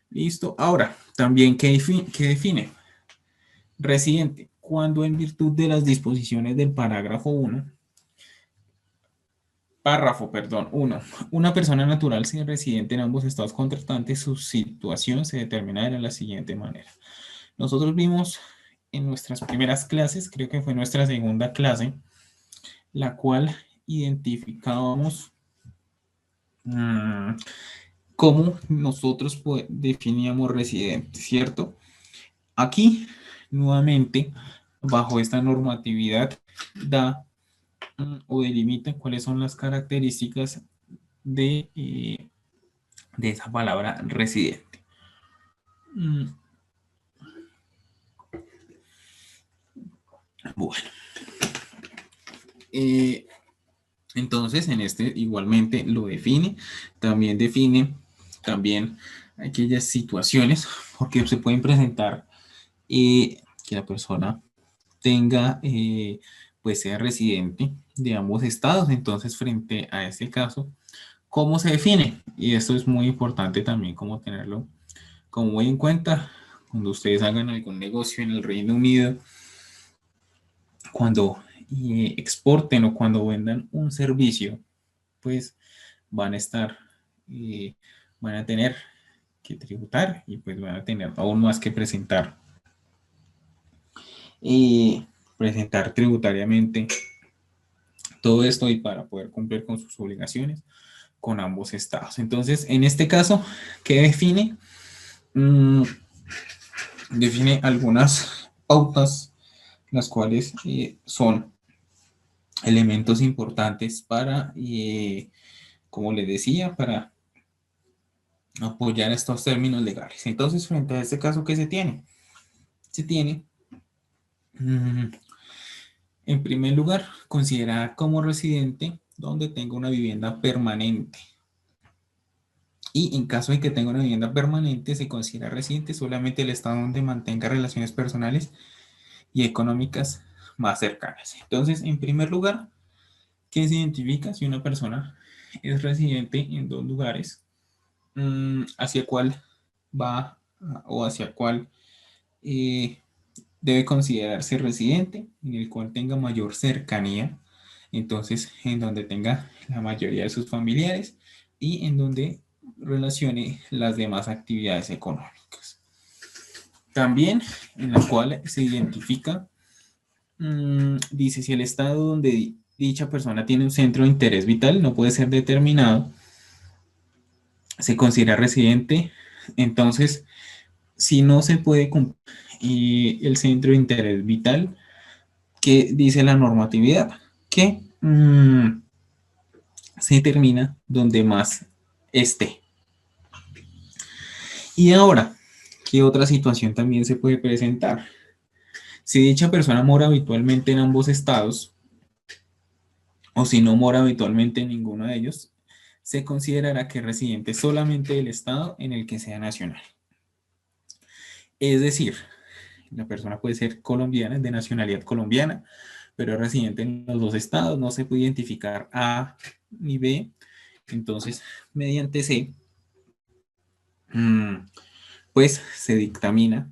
Listo. Ahora, también, ¿qué define? Residente, cuando en virtud de las disposiciones del parágrafo 1, párrafo, perdón, 1, una persona natural sin residente en ambos estados contratantes, su situación se determina de la siguiente manera. Nosotros vimos en nuestras primeras clases, creo que fue nuestra segunda clase, la cual identificábamos cómo nosotros definíamos residente, ¿cierto? Aquí, nuevamente, bajo esta normatividad, da o delimita cuáles son las características de esa palabra residente. Bueno. Entonces, en este igualmente lo define. También define aquellas situaciones, porque se pueden presentar que la persona tenga, pues sea residente de ambos estados. Entonces, frente a este caso, ¿cómo se define? Y esto es muy importante también como tenerlo como muy en cuenta cuando ustedes hagan algún negocio en el Reino Unido, cuando exporten o cuando vendan un servicio, pues van a estar, van a tener que tributar y pues van a tener aún más que presentar presentar tributariamente todo esto y para poder cumplir con sus obligaciones con ambos estados. Entonces, en este caso, ¿qué define? Define algunas pautas, las cuales son elementos importantes para, como les decía, para apoyar estos términos legales. Entonces, frente a este caso, ¿qué se tiene? Se tiene, en primer lugar, considerar como residente donde tenga una vivienda permanente. Y en caso de que tenga una vivienda permanente, se considera residente solamente el estado donde mantenga relaciones personales y económicas más cercanas. Entonces, en primer lugar, ¿qué se identifica si una persona es residente en dos lugares? Hacia cuál va o hacia cuál debe considerarse residente, en el cual tenga mayor cercanía, entonces en donde tenga la mayoría de sus familiares y en donde relacione las demás actividades económicas. También en la cual se identifica, dice, si el estado donde dicha persona tiene un centro de interés vital no puede ser determinado, se considera residente. Entonces, si no se puede cumplir el centro de interés vital, ¿qué dice la normatividad? Que se determina donde más esté. Y ahora, ¿qué otra situación también se puede presentar? Si dicha persona mora habitualmente en ambos estados, o si no mora habitualmente en ninguno de ellos, se considerará que es residente solamente del estado en el que sea nacional. Es decir, la persona puede ser colombiana, de nacionalidad colombiana, pero es residente en los dos estados, no se puede identificar A ni B. Entonces, mediante C, pues se dictamina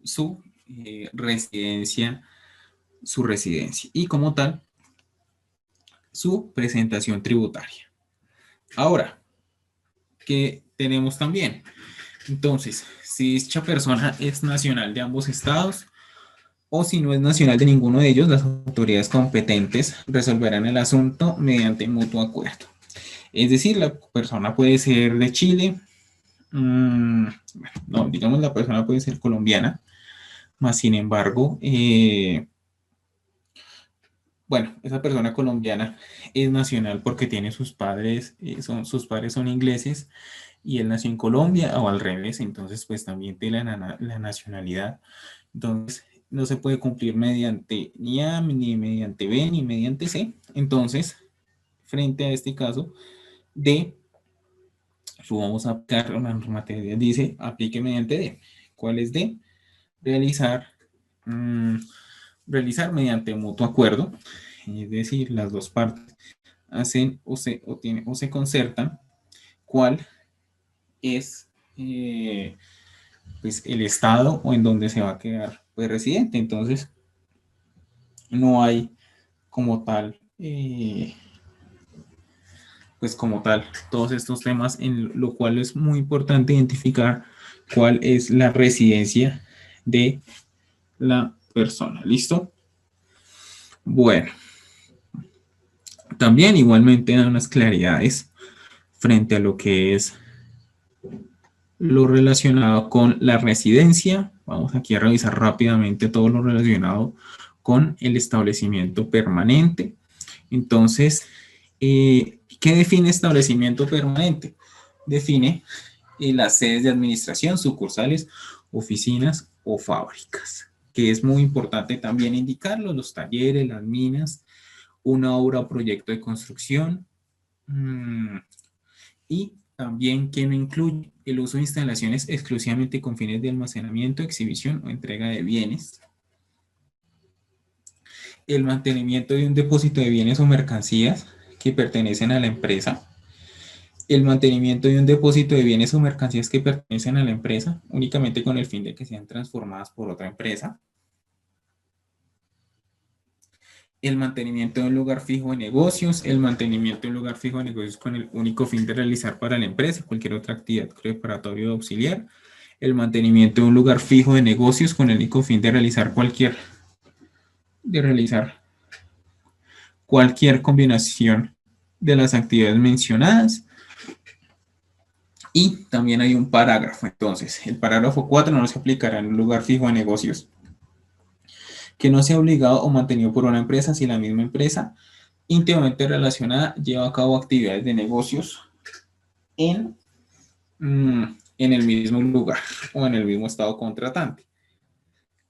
su residencia, Y como tal, su presentación tributaria. Ahora, ¿qué tenemos también? Entonces, si dicha persona es nacional de ambos estados o si no es nacional de ninguno de ellos, las autoridades competentes resolverán el asunto mediante mutuo acuerdo. Es decir, la persona puede ser de Chile, no, digamos la persona puede ser colombiana, más sin embargo, bueno, esa persona colombiana es nacional porque tiene sus padres, sus padres son ingleses y él nació en Colombia o al revés, entonces pues también tiene la nacionalidad. Entonces no se puede cumplir mediante ni A, ni mediante B, ni mediante C. Entonces, frente a este caso D, vamos a aplicar la normatividad, dice aplique mediante D. ¿Cuál es D? Realizar, realizar mediante mutuo acuerdo, es decir, las dos partes hacen o se concertan cuál es pues, el estado o en donde se va a quedar pues, residente. Entonces, no hay como tal, pues como tal, todos estos temas, en lo cual es muy importante identificar cuál es la residencia de la persona. ¿Listo? Bueno, también igualmente da unas claridades frente a lo que es lo relacionado con la residencia. Vamos aquí a revisar rápidamente todo lo relacionado con el establecimiento permanente. Entonces, ¿qué define establecimiento permanente? Define las sedes de administración, sucursales, oficinas o fábricas, que es muy importante también indicarlo, los talleres, las minas, una obra o proyecto de construcción, y también que no incluye el uso de instalaciones exclusivamente con fines de almacenamiento, exhibición o entrega de bienes, el mantenimiento de un depósito de bienes o mercancías que pertenecen a la empresa, el mantenimiento de un depósito de bienes o mercancías que pertenecen a la empresa únicamente con el fin de que sean transformadas por otra empresa, el mantenimiento de un lugar fijo de negocios, el mantenimiento de un lugar fijo de negocios con el único fin de realizar para la empresa cualquier otra actividad preparatoria o auxiliar, el mantenimiento de un lugar fijo de negocios con el único fin de realizar cualquier combinación de las actividades mencionadas. Y también hay un parágrafo. Entonces, el parágrafo 4 no se aplicará en un lugar fijo de negocios que no sea obligado o mantenido por una empresa si la misma empresa íntimamente relacionada lleva a cabo actividades de negocios en, en el mismo lugar o en el mismo estado contratante.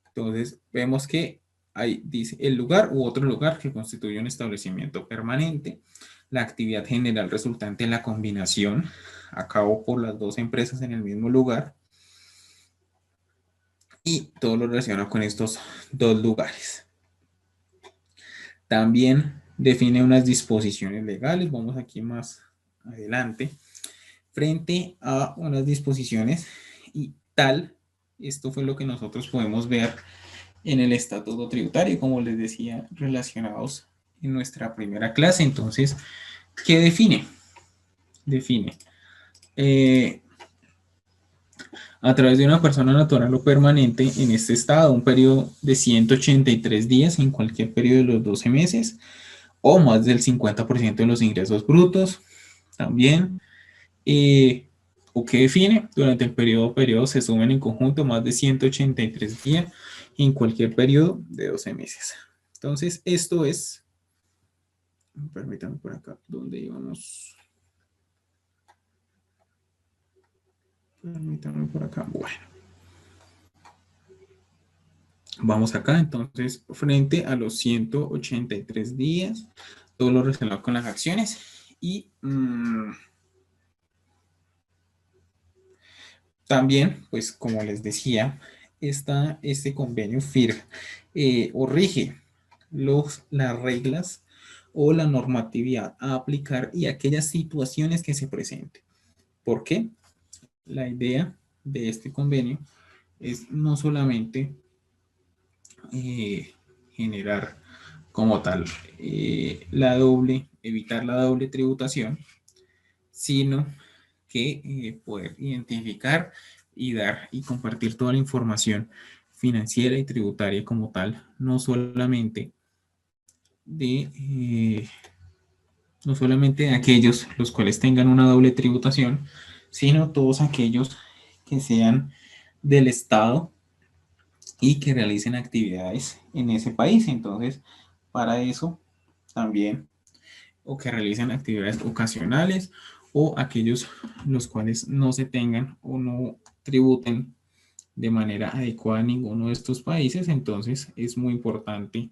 Entonces, vemos que ahí dice el lugar u otro lugar que constituye un establecimiento permanente, la actividad general resultante de la combinación a cabo por las dos empresas en el mismo lugar y todo lo relacionado con estos dos lugares. También define unas disposiciones legales, vamos aquí más adelante, frente a unas disposiciones y tal, esto fue lo que nosotros podemos ver en el estatuto tributario, como les decía, relacionados en nuestra primera clase. Entonces, ¿qué define? Define a través de una persona natural o permanente en este estado, un periodo de 183 días en cualquier periodo de los 12 meses o más del 50% de los ingresos brutos. También, o que define, durante el periodo se sumen en conjunto más de 183 días en cualquier periodo de 12 meses. Entonces, esto es, permítanme por acá, ¿dónde íbamos? Permítanme por acá, bueno. Vamos acá, entonces, frente a los 183 días, todo lo relacionado con las acciones y también, pues como les decía, este convenio firma o rige las reglas o la normatividad a aplicar y aquellas situaciones que se presenten. ¿Por qué? La idea de este convenio es no solamente generar como tal evitar la doble tributación, sino que poder identificar y dar y compartir toda la información financiera y tributaria como tal, de, no solamente de aquellos los cuales tengan una doble tributación, sino todos aquellos que sean del Estado y que realicen actividades en ese país. Entonces, para eso también, o que realicen actividades ocasionales, o aquellos los cuales no se tengan o no tributen de manera adecuada en ninguno de estos países. Entonces, es muy importante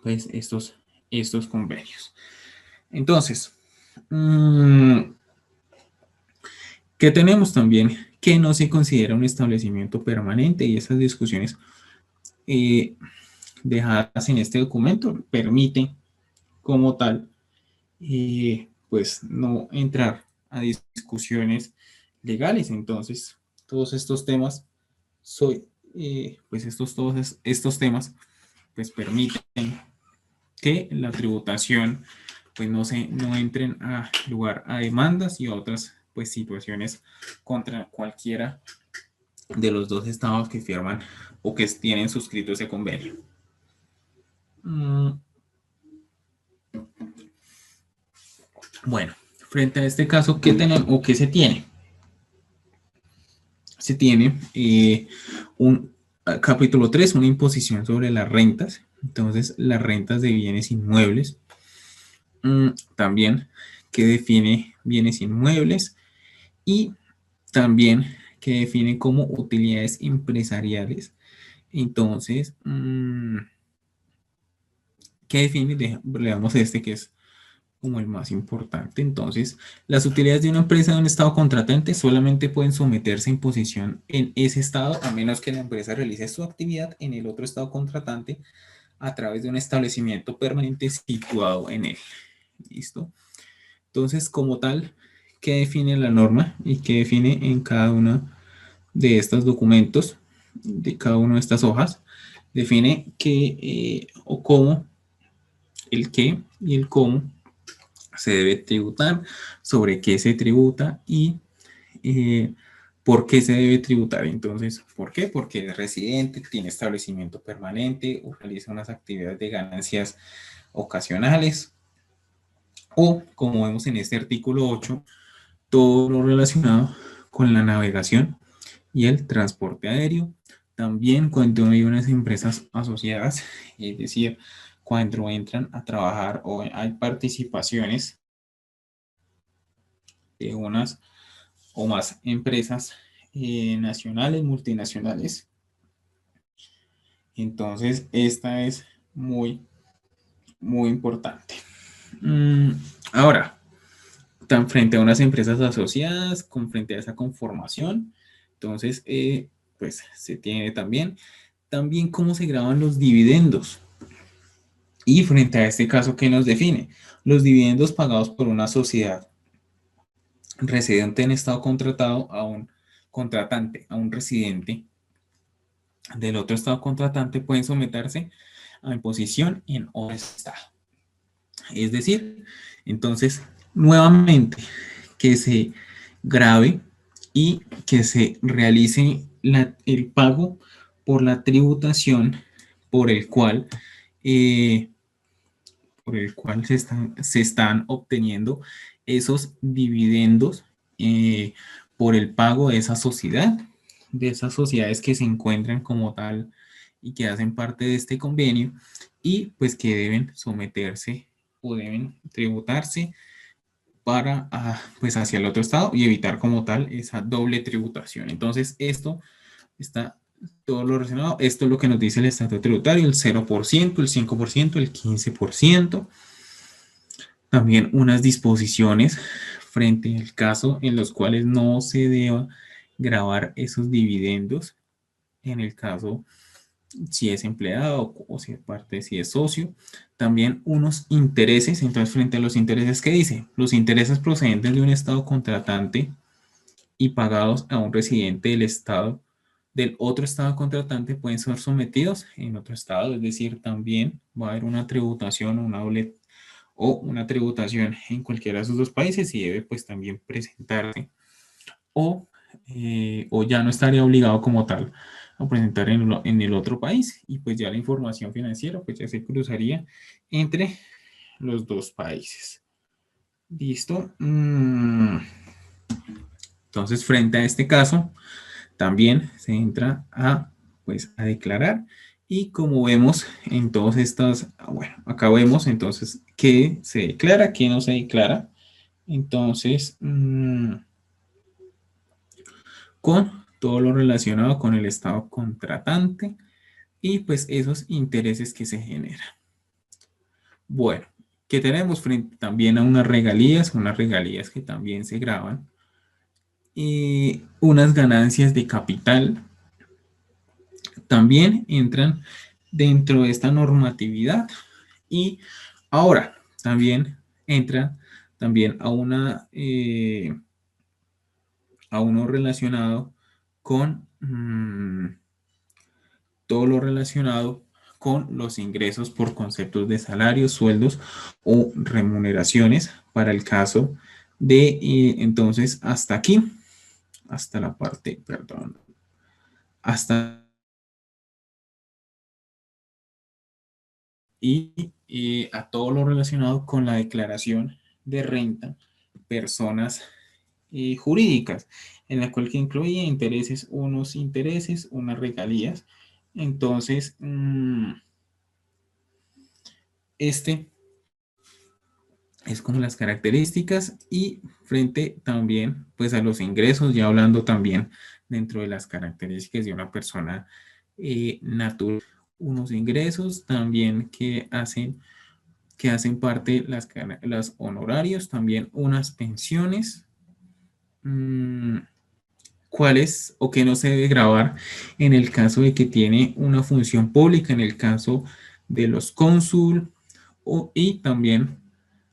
pues estos convenios. Entonces, ¿qué tenemos también? Que no se considera un establecimiento permanente, y esas discusiones dejadas en este documento permiten como tal pues no entrar a discusiones legales. Entonces, todos estos temas todos estos temas pues permiten que la tributación pues no entren a lugar a demandas y a otras pues situaciones contra cualquiera de los dos estados que firman o que tienen suscrito ese convenio. Bueno, frente a este caso, ¿qué tenemos o qué se tiene? Se tiene un capítulo 3, una imposición sobre las rentas. Entonces, las rentas de bienes inmuebles. También que define bienes inmuebles y también que define como utilidades empresariales. Entonces, ¿qué define? Leamos este que es como el más importante. Entonces, las utilidades de una empresa de un estado contratante solamente pueden someterse a imposición en ese estado, a menos que la empresa realice su actividad en el otro estado contratante a través de un establecimiento permanente situado en él. ¿Listo? Entonces, como tal, ¿qué define la norma y qué define en cada uno de estos documentos, de cada una de estas hojas? Define qué o cómo, el qué y el cómo se debe tributar, sobre qué se tributa y por qué se debe tributar. Entonces, ¿por qué? Porque es residente, tiene establecimiento permanente o realiza unas actividades de ganancias ocasionales, o, como vemos en este artículo 8, todo lo relacionado con la navegación y el transporte aéreo. También cuando hay unas empresas asociadas, es decir, cuando entran a trabajar o hay participaciones de unas o más empresas nacionales, multinacionales. Entonces, esta es muy, muy importante. Ahora, tan frente a unas empresas asociadas, con frente a esa conformación, entonces, pues se tiene también cómo se graban los dividendos. Y frente a este caso, ¿qué nos define? Los dividendos pagados por una sociedad residente en estado contratado a un contratante, a un residente del otro estado contratante, pueden someterse a imposición en otro estado. Es decir, entonces, nuevamente, que se grave y que se realice el pago por la tributación por el cual se están obteniendo esos dividendos por el pago de esa sociedad, de esas sociedades que se encuentran como tal y que hacen parte de este convenio, y pues que deben someterse o deben tributarse para pues hacia el otro estado y evitar como tal esa doble tributación. Entonces, esto está todo lo relacionado. Esto es lo que nos dice el estatuto tributario: el 0%, el 5%, el 15%. También unas disposiciones frente al caso en los cuales no se deba gravar esos dividendos, en el caso si es empleado o si es socio. También unos intereses. Entonces, frente a los intereses, ¿qué dice? Los intereses procedentes de un estado contratante y pagados a un residente del estado del otro estado contratante pueden ser sometidos en otro estado, es decir, también va a haber una tributación o una tributación en cualquiera de esos dos países y debe pues también presentarse o ya no estaría obligado como tal a presentar en el otro país y pues ya la información financiera pues ya se cruzaría entre los dos países. ¿Listo? Entonces, frente a este caso, también se entra pues, a declarar y como vemos en todas estas, bueno, acá vemos entonces qué se declara, qué no se declara. Entonces, con todo lo relacionado con el estado contratante y pues esos intereses que se generan. Bueno, que tenemos frente también a unas regalías que también se graban y unas ganancias de capital también entran dentro de esta normatividad y ahora también entra también a uno relacionado con todo lo relacionado con los ingresos por conceptos de salarios, sueldos o remuneraciones para el caso de, entonces, hasta aquí, hasta la parte, perdón, hasta a todo lo relacionado con la declaración de renta, personas jurídicas, en la cual que incluye unos intereses, unas regalías. Entonces, este es como las características y frente también pues a los ingresos, ya hablando también dentro de las características de una persona natural, unos ingresos también que hacen parte las honorarios, también unas pensiones, cuáles o qué no se debe grabar en el caso de que tiene una función pública, en el caso de los cónsul y también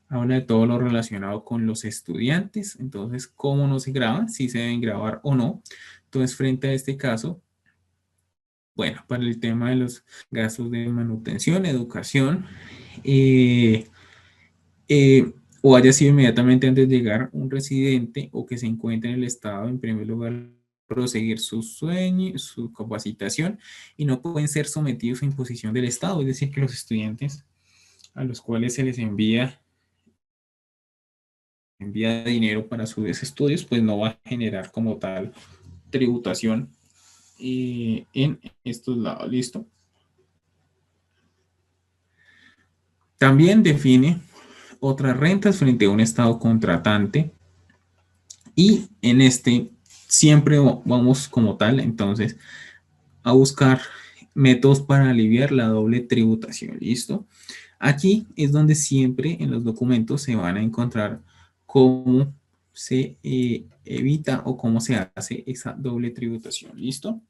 habla de todo lo relacionado con los estudiantes, entonces cómo no se graban, si se deben grabar o no. Entonces frente a este caso, bueno, para el tema de los gastos de manutención, educación, o haya sido inmediatamente antes de llegar un residente o que se encuentre en el estado, en primer lugar, proseguir su sueño, su capacitación y no pueden ser sometidos a imposición del Estado, es decir, que los estudiantes a los cuales se les envía dinero para sus estudios, pues no va a generar como tal tributación en estos lados. ¿Listo? También define otras rentas frente a un estado contratante y en este siempre vamos como tal entonces a buscar métodos para aliviar la doble tributación. ¿Listo? Aquí es donde siempre en los documentos se van a encontrar cómo se evita o cómo se hace esa doble tributación. ¿Listo?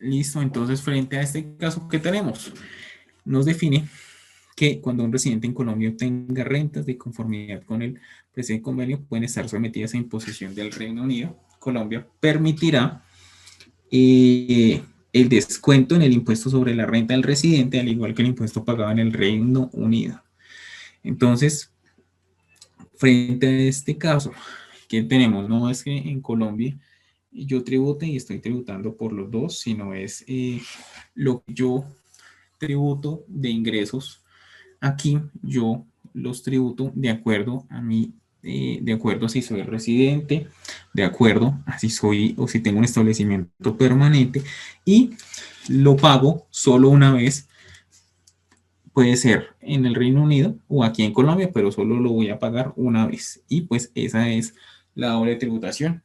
Listo, entonces frente a este caso que tenemos, nos define que cuando un residente en Colombia obtenga rentas de conformidad con el presente convenio pueden estar sometidas a imposición del Reino Unido. Colombia permitirá el descuento en el impuesto sobre la renta del residente, al igual que el impuesto pagado en el Reino Unido. Entonces, frente a este caso, ¿qué tenemos? No es que en Colombia yo tribute y estoy tributando por los dos, sino es lo que yo tributo de ingresos. Aquí yo los tributo de acuerdo a mi, de acuerdo a si soy residente, de acuerdo a si soy o si tengo un establecimiento permanente y lo pago solo una vez. Puede ser en el Reino Unido o aquí en Colombia, pero solo lo voy a pagar una vez. Y pues esa es la doble tributación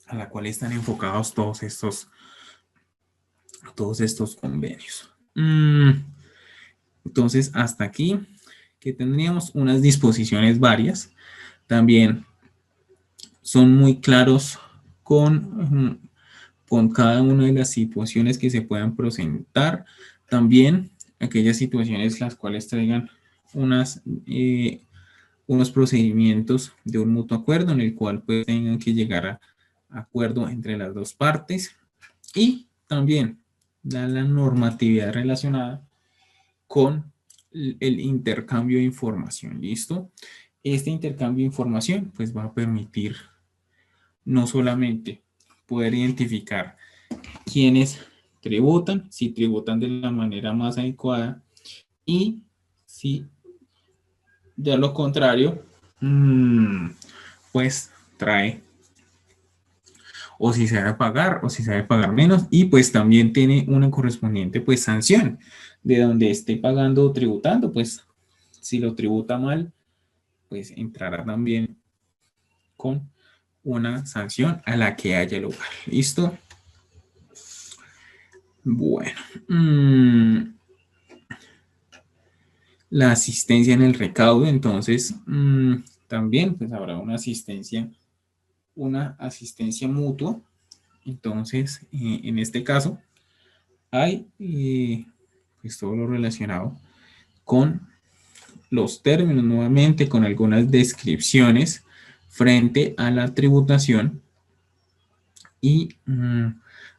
a la cual están enfocados todos estos convenios. Entonces, hasta aquí que tendríamos unas disposiciones varias. También son muy claros con cada una de las situaciones que se puedan presentar. También aquellas situaciones las cuales traigan unos procedimientos de un mutuo acuerdo en el cual pues tengan que llegar acuerdo entre las dos partes y también da la normatividad relacionada con el intercambio de información. ¿Listo? Este intercambio de información pues va a permitir no solamente poder identificar quiénes tributan, si tributan de la manera más adecuada y si de lo contrario, pues trae o si se debe pagar o si se debe pagar menos y pues también tiene una correspondiente pues sanción de donde esté pagando o tributando, pues si lo tributa mal, pues entrará también con una sanción a la que haya lugar. ¿Listo? Bueno. La asistencia en el recaudo, entonces también pues habrá una asistencia mutua. Entonces, en este caso, hay pues todo lo relacionado con los términos, nuevamente con algunas descripciones frente a la tributación y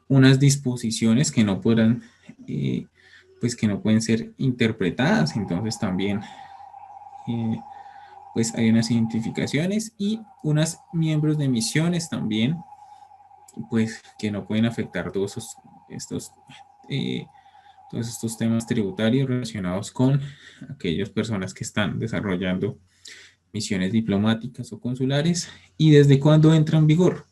unas disposiciones que no podrán, pues que no pueden ser interpretadas. Entonces también, pues hay unas identificaciones y unos miembros de misiones también, pues que no pueden afectar eh, todos estos temas tributarios relacionados con aquellas personas que están desarrollando misiones diplomáticas o consulares y desde cuándo entra en vigor.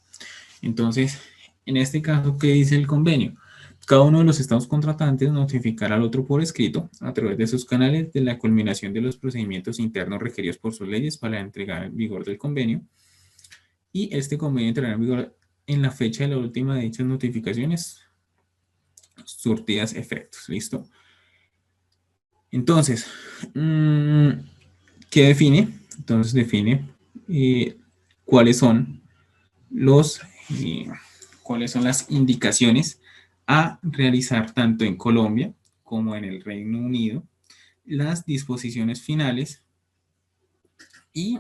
Entonces, en este caso, ¿qué dice el convenio? Cada uno de los estados contratantes notificará al otro por escrito a través de sus canales de la culminación de los procedimientos internos requeridos por sus leyes para la entrega en vigor del convenio. Y este convenio entrará en vigor en la fecha de la última de dichas notificaciones surtidas efectos. ¿Listo? Entonces, ¿qué define? Entonces define cuáles son cuáles son las indicaciones a realizar tanto en Colombia como en el Reino Unido, las disposiciones finales y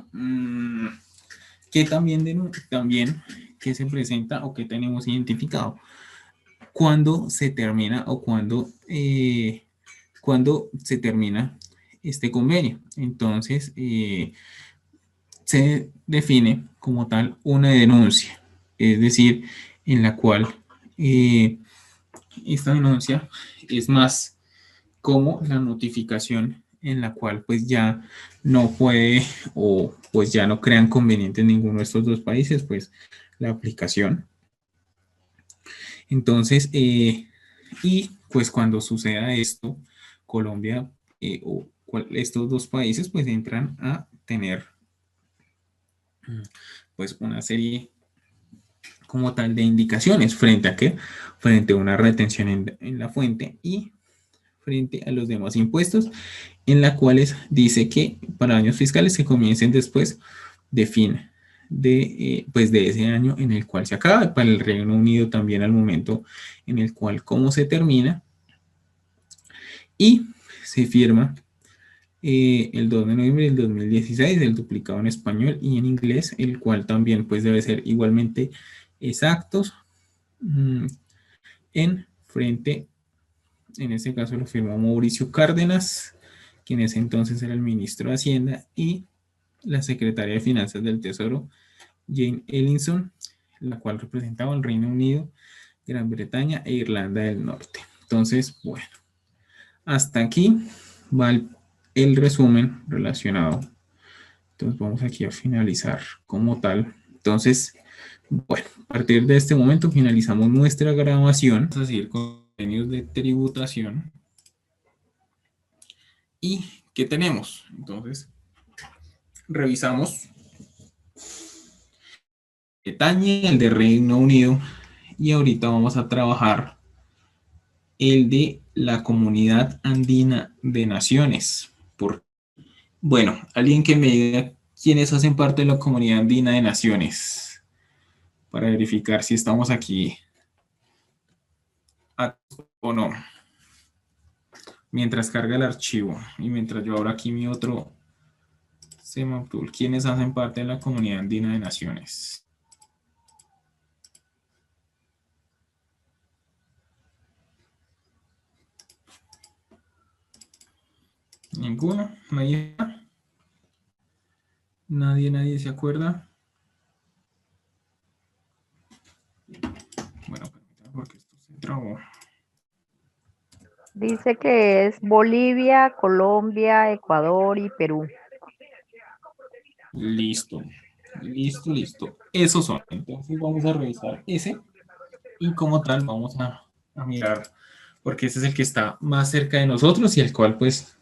que también que se presenta o que tenemos identificado cuando se termina o cuando se termina este convenio. Entonces, se define como tal una denuncia, es decir, en la cual esta denuncia es más como la notificación en la cual pues ya no puede o pues ya no crean conveniente en ninguno de estos dos países pues la aplicación. Entonces, y pues cuando suceda esto, Colombia o estos dos países pues entran a tener pues una serie como tal de indicaciones frente a qué, frente a una retención en la fuente y frente a los demás impuestos, en la cuales dice que para años fiscales se comiencen después de fin pues de ese año en el cual se acaba, para el Reino Unido también al momento en el cual cómo se termina y se firma el 2 de noviembre del 2016, el duplicado en español y en inglés, el cual también pues debe ser igualmente exactos en frente, en este caso lo firmó Mauricio Cárdenas, quien ese entonces era el ministro de Hacienda, y la secretaria de Finanzas del Tesoro, Jane Ellison, la cual representaba al Reino Unido, Gran Bretaña e Irlanda del Norte. Entonces, bueno, hasta aquí va el resumen relacionado. Entonces vamos aquí a finalizar como tal. Entonces, bueno, a partir de este momento finalizamos nuestra grabación. Vamos a seguir con convenios de tributación. ¿Y qué tenemos? Entonces, revisamos Bretaña, el de Reino Unido, y ahorita vamos a trabajar el de la Comunidad Andina de Naciones. Bueno, alguien que me diga quiénes hacen parte de la Comunidad Andina de Naciones para verificar si estamos aquí o no. Mientras carga el archivo y mientras yo abro aquí mi otro CMAP Tool, ¿quiénes hacen parte de la Comunidad Andina de Naciones? ¿Ninguno? ¿Nadie se acuerda? Bueno, permítame porque esto se trabó. Dice que es Bolivia, Colombia, Ecuador y Perú. Listo. Esos son. Entonces vamos a revisar ese y como tal vamos a mirar porque ese es el que está más cerca de nosotros y el cual pues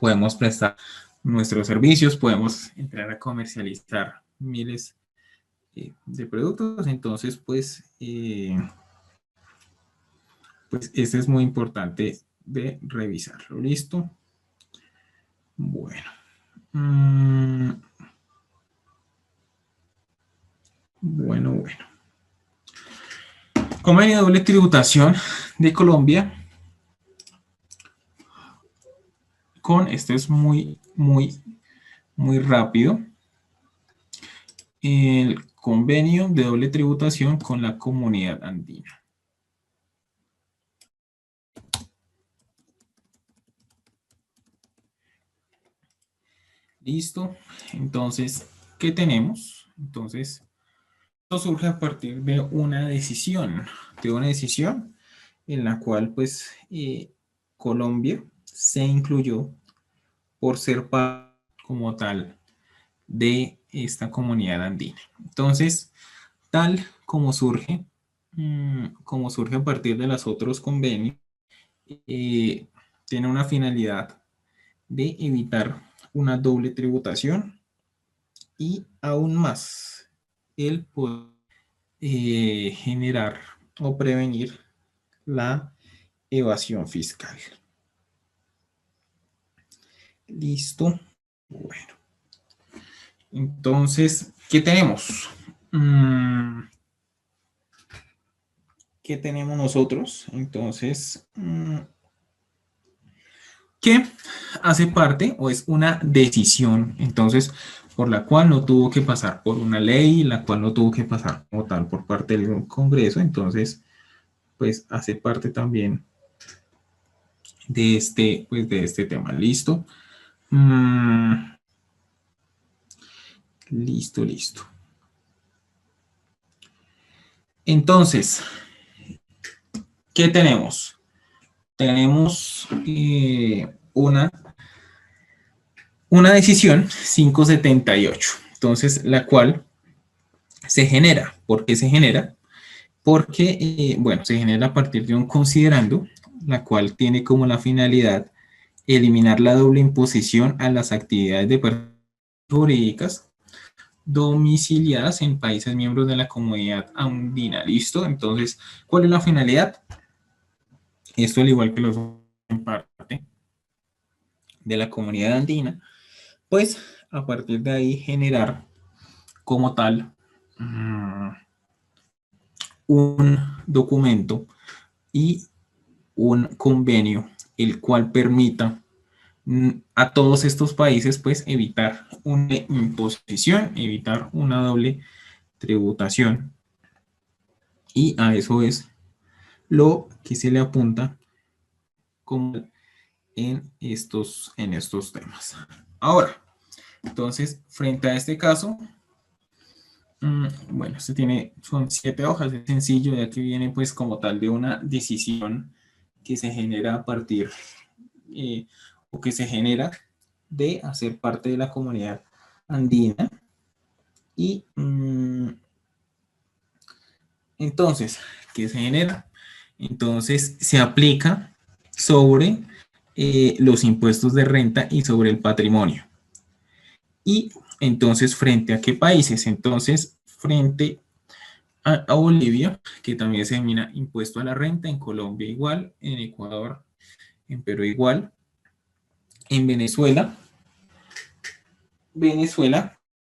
podemos prestar nuestros servicios, podemos entrar a comercializar miles de productos. Entonces pues este es muy importante de revisarlo. ¿Listo? Bueno. Bueno. Convenio de doble tributación de Colombia. Este es muy rápido. El convenio de doble tributación con la Comunidad Andina. Listo. Entonces, ¿qué tenemos? Entonces, esto surge a partir de una decisión. En la cual, pues, Colombia se incluyó por ser parte como tal de esta comunidad andina. Entonces, tal como surge a partir de los otros convenios, tiene una finalidad de evitar una doble tributación y aún más el poder generar o prevenir la evasión fiscal. Listo. Bueno. Entonces, ¿qué tenemos? ¿Qué tenemos nosotros? Entonces, ¿qué hace parte o es una decisión? Entonces, por la cual no tuvo que pasar por una ley, la cual no tuvo que pasar como tal por parte del Congreso. Entonces, pues hace parte también de este tema. ¿Listo? Listo. Entonces, ¿qué tenemos? Tenemos una decisión 578. Entonces, la cual se genera. ¿Por qué se genera? Porque, se genera a partir de un considerando, la cual tiene como la finalidad eliminar la doble imposición a las actividades de personas jurídicas domiciliadas en países miembros de la Comunidad Andina. ¿Listo? Entonces, ¿cuál es la finalidad? Esto, al igual que los en parte de la Comunidad Andina, pues a partir de ahí generar como tal un documento y un convenio el cual permita a todos estos países pues evitar una imposición, evitar una doble tributación, y a eso es lo que se le apunta como en estos temas. Ahora, entonces, frente a este caso, son 7 hojas, es sencillo, ya que viene pues como tal de una decisión que se genera a partir o que se genera de hacer parte de la comunidad andina. Y entonces, ¿qué se genera? Entonces se aplica sobre los impuestos de renta y sobre el patrimonio. Y entonces, ¿frente a qué países? Entonces, frente a Bolivia, que también se denomina impuesto a la renta, en Colombia igual, en Ecuador, en Perú igual, en Venezuela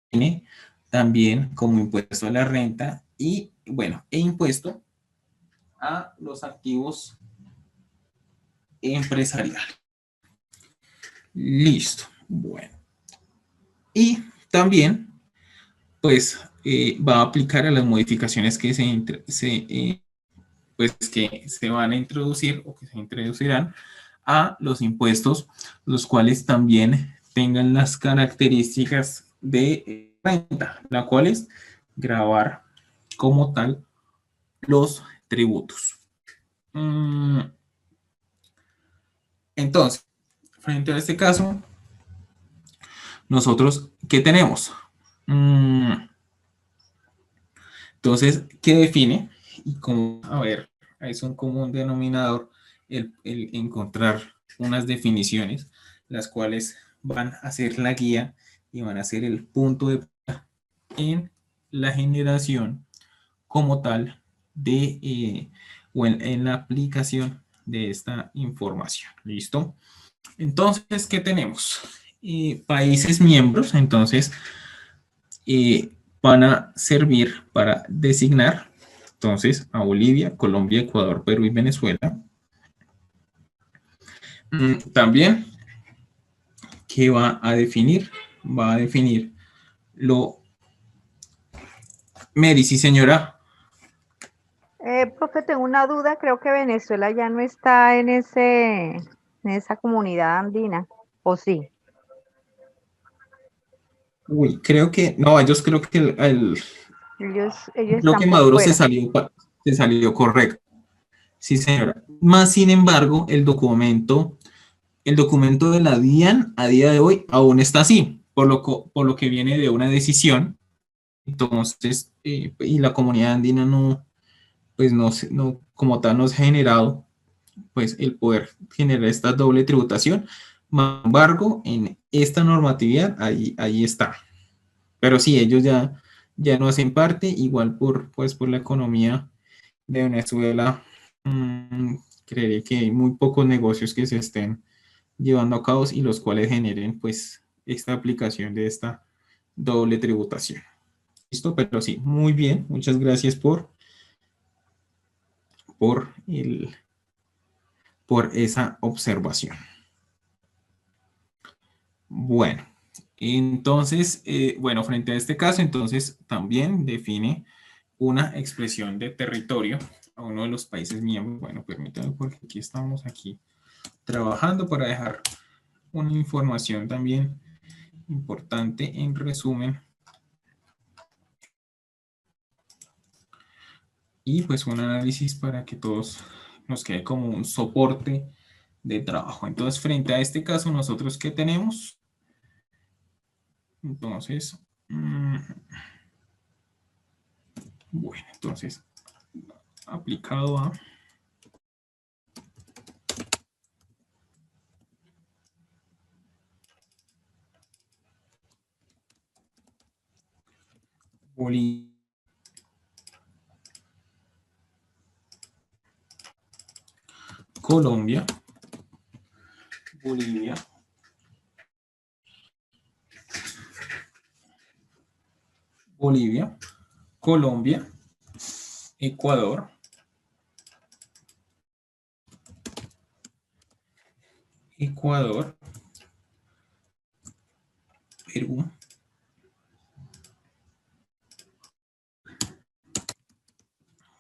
tiene también como impuesto a la renta y, e impuesto a los activos empresariales. Listo. Bueno. Y también, pues, va a aplicar a las modificaciones que que se van a introducir o que se introducirán a los impuestos, los cuales también tengan las características de renta, la cual es gravar como tal los tributos. Entonces, frente a este caso, nosotros, ¿qué tenemos? Entonces, ¿qué define? Y como, a ver, es un común denominador el encontrar unas definiciones, las cuales van a ser la guía y van a ser el punto de en la generación como tal de, o en la aplicación de esta información. ¿Listo? Entonces, ¿qué tenemos? Países miembros, entonces, van a servir para designar, entonces, a Bolivia, Colombia, Ecuador, Perú y Venezuela. También, ¿qué va a definir? Va a definir lo... Mary, sí, señora. Profe, tengo una duda, creo que Venezuela ya no está en esa comunidad andina, ¿o sí? Uy, creo que, no, ellos creo que Ellos creo están que por Maduro fuera. se salió correcto. Sí, señora. Más sin embargo, el documento de la DIAN a día de hoy aún está así, por lo que viene de una decisión. Entonces, y la comunidad andina no, pues no, como tal, no se ha generado, pues, el poder generar esta doble tributación. Sin embargo, en esta normatividad, ahí está. Pero sí, ellos ya no hacen parte, igual pues, por la economía de Venezuela. Creeré que hay muy pocos negocios que se estén llevando a cabo y los cuales generen pues esta aplicación de esta doble tributación. ¿Listo? Pero sí, muy bien. Muchas gracias por, el, por esa observación. Bueno, entonces, bueno, frente a este caso, entonces también define una expresión de territorio a uno de los países miembros. Bueno, permítanme porque aquí estamos trabajando para dejar una información también importante en resumen y pues un análisis para que todos nos quede como un soporte de trabajo. Entonces, frente a este caso, nosotros ¿qué tenemos? Entonces, bueno, entonces, aplicado a Bolivia, Colombia, Bolivia, Bolivia, Colombia, Ecuador, Ecuador, Perú,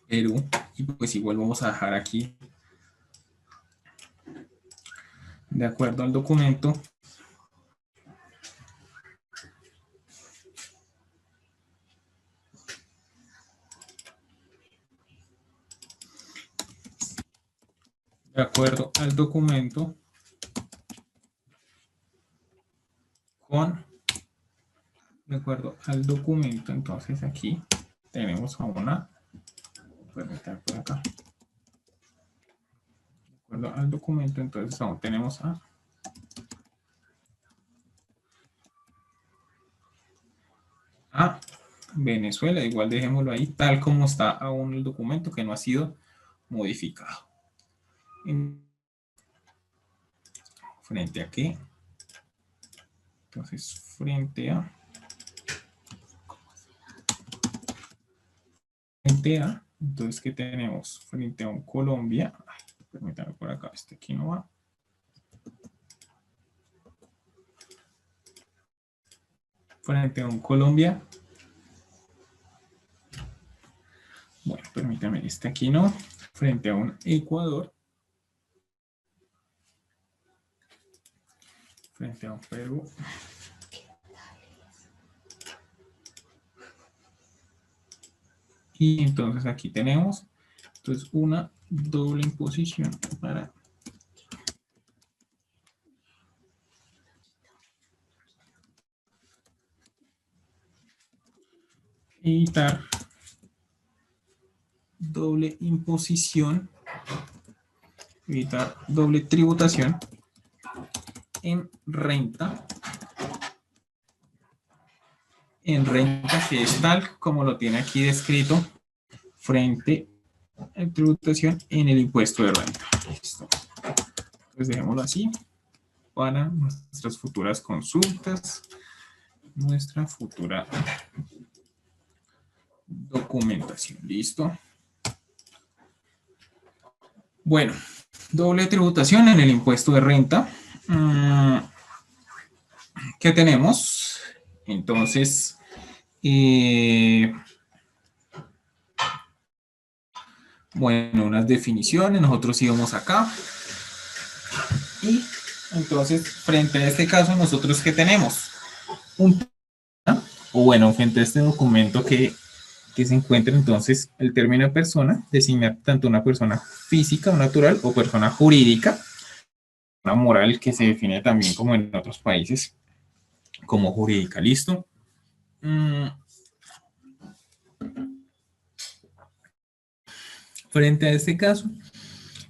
Perú, y pues igual vamos a dejar aquí, de acuerdo al documento, de acuerdo al documento, de acuerdo al documento, entonces aquí tenemos a una, permítanme por acá, de acuerdo al documento, entonces aún tenemos a Venezuela, igual dejémoslo ahí, tal como está aún el documento que no ha sido modificado. Frente a qué, entonces frente a, entonces ¿qué tenemos? Frente a un Colombia, permítanme por acá, este aquí no va. Frente a un Colombia, bueno, permítame, este aquí no. Frente a un Ecuador, frente a un Perú. Y entonces aquí tenemos entonces una doble imposición para evitar doble imposición, evitar doble tributación en renta que es tal como lo tiene aquí descrito frente a tributación en el impuesto de renta. Listo. Pues dejémoslo así para nuestras futuras consultas, nuestra futura documentación. Listo. Bueno, doble tributación en el impuesto de renta. ¿Qué tenemos? Entonces, bueno, unas definiciones, nosotros íbamos acá. Y entonces, frente a este caso, nosotros ¿qué tenemos? Frente a este documento que se encuentra entonces el término persona, designa tanto una persona física o natural o persona jurídica, una moral que se define también como en otros países como jurídica. ¿Listo? Frente a este caso,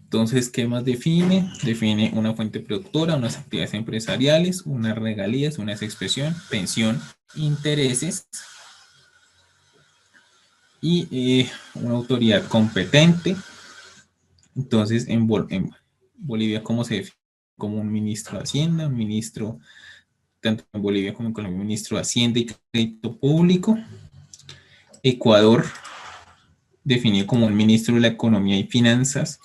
entonces, ¿qué más define? Define una fuente productora, unas actividades empresariales, unas regalías, unas expresión, pensión, intereses y una autoridad competente. Entonces, en Bolivia, ¿cómo se define? Como un ministro de Hacienda, un ministro, tanto en Bolivia como en Colombia, un ministro de Hacienda y Crédito Público. Ecuador, definido como el ministro de la Economía y Finanzas.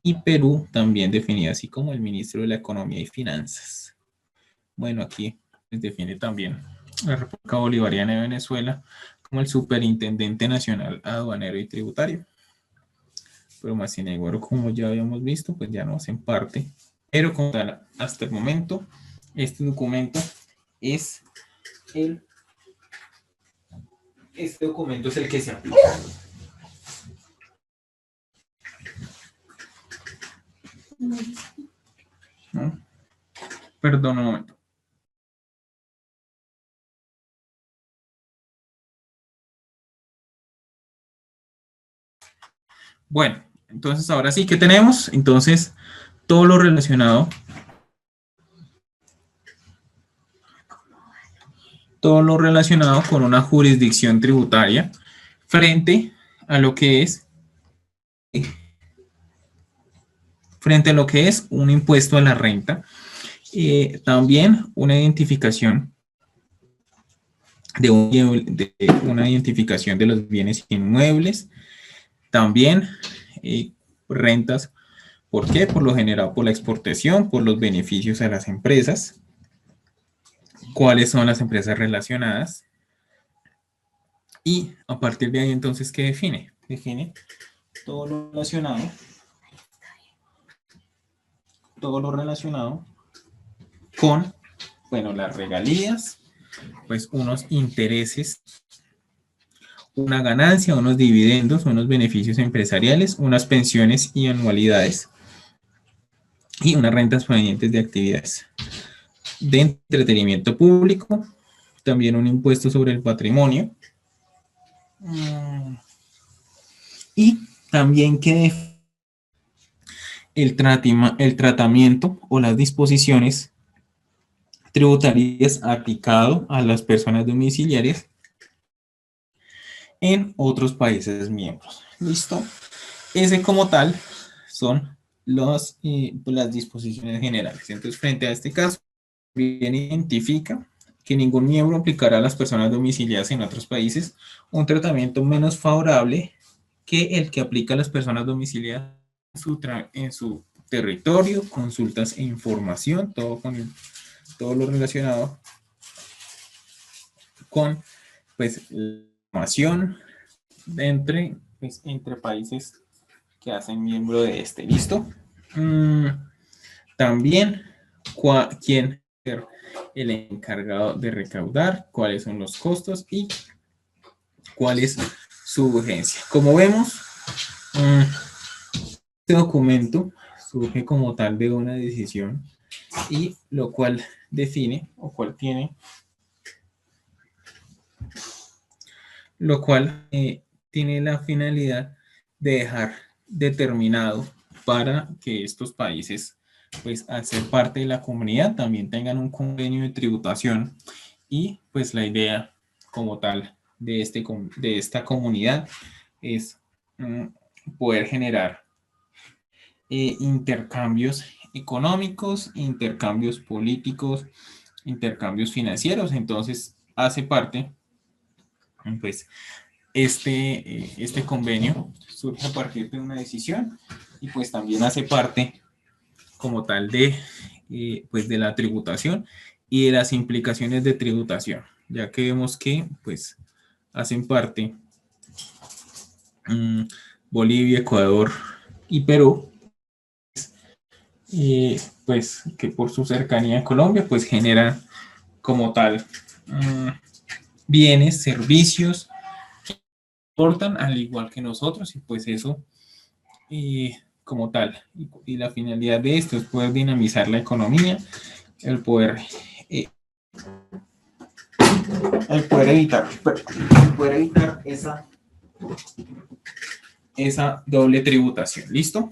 Y Perú, también definido así como el ministro de la Economía y Finanzas. Bueno, aquí se define también la República Bolivariana de Venezuela como el Superintendente Nacional Aduanero y Tributario. Pero más sin embargo, como ya habíamos visto, pues ya no hacen parte. Pero como tal, hasta el momento, este documento es el que se aplica. ¿No? Perdón un momento. Bueno, entonces ahora sí, ¿qué tenemos? Entonces, todo lo relacionado con una jurisdicción tributaria frente a lo que es un impuesto a la renta. También una identificación una identificación de los bienes inmuebles. También rentas. ¿Por qué? Por lo generado por la exportación, por los beneficios a las empresas. ¿Cuáles son las empresas relacionadas? Y a partir de ahí, entonces, ¿qué define? Define todo lo relacionado con, bueno, las regalías, pues unos intereses, una ganancia, unos dividendos, unos beneficios empresariales, unas pensiones y anualidades y unas rentas provenientes de actividades de entretenimiento público, también un impuesto sobre el patrimonio y también que el tratamiento o las disposiciones tributarias aplicado a las personas domiciliarias en otros países miembros. ¿Listo? Ese como tal son las disposiciones generales. Entonces, frente a este caso, bien identifica que ningún miembro aplicará a las personas domiciliadas en otros países un tratamiento menos favorable que el que aplica a las personas domiciliadas en su territorio, consultas e información, todo lo relacionado con pues la información entre países que hacen miembro de este. ¿Listo? También quien ser el encargado de recaudar, cuáles son los costos y cuál es su urgencia. Como vemos, este documento surge como tal de una decisión y lo cual define o cual tiene, lo cual tiene la finalidad de dejar determinado para que estos países, pues al ser parte de la comunidad, también tengan un convenio de tributación y pues la idea como tal de esta comunidad es poder generar intercambios económicos, intercambios políticos, intercambios financieros. Entonces hace parte, pues, este convenio surge a partir de una decisión y pues también hace parte como tal de, pues, de la tributación y de las implicaciones de tributación, ya que vemos que pues hacen parte Bolivia, Ecuador y Perú, pues que por su cercanía a Colombia pues generan como tal bienes, servicios que importan al igual que nosotros y pues eso como tal. Y la finalidad de esto es poder dinamizar la economía, el poder, eh, el poder evitar esa doble tributación. ¿Listo?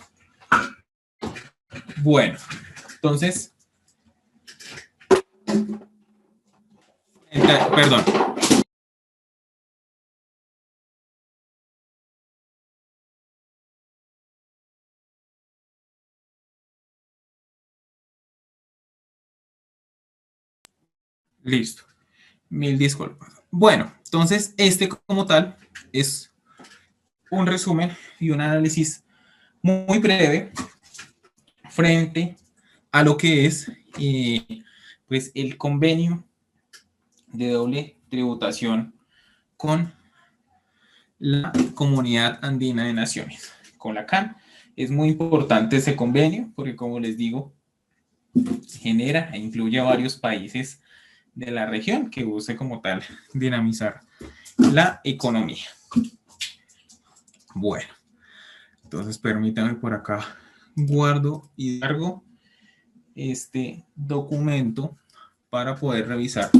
Bueno, entonces, perdón. Listo. Mil disculpas. Bueno, entonces este como tal es un resumen y un análisis muy breve frente a lo que es pues el convenio de doble tributación con la Comunidad Andina de Naciones, con la CAN. Es muy importante ese convenio porque, como les digo, genera e incluye a varios países de la región que busque como tal dinamizar la economía. Bueno, entonces permítame por acá guardo y largo este documento para poder revisar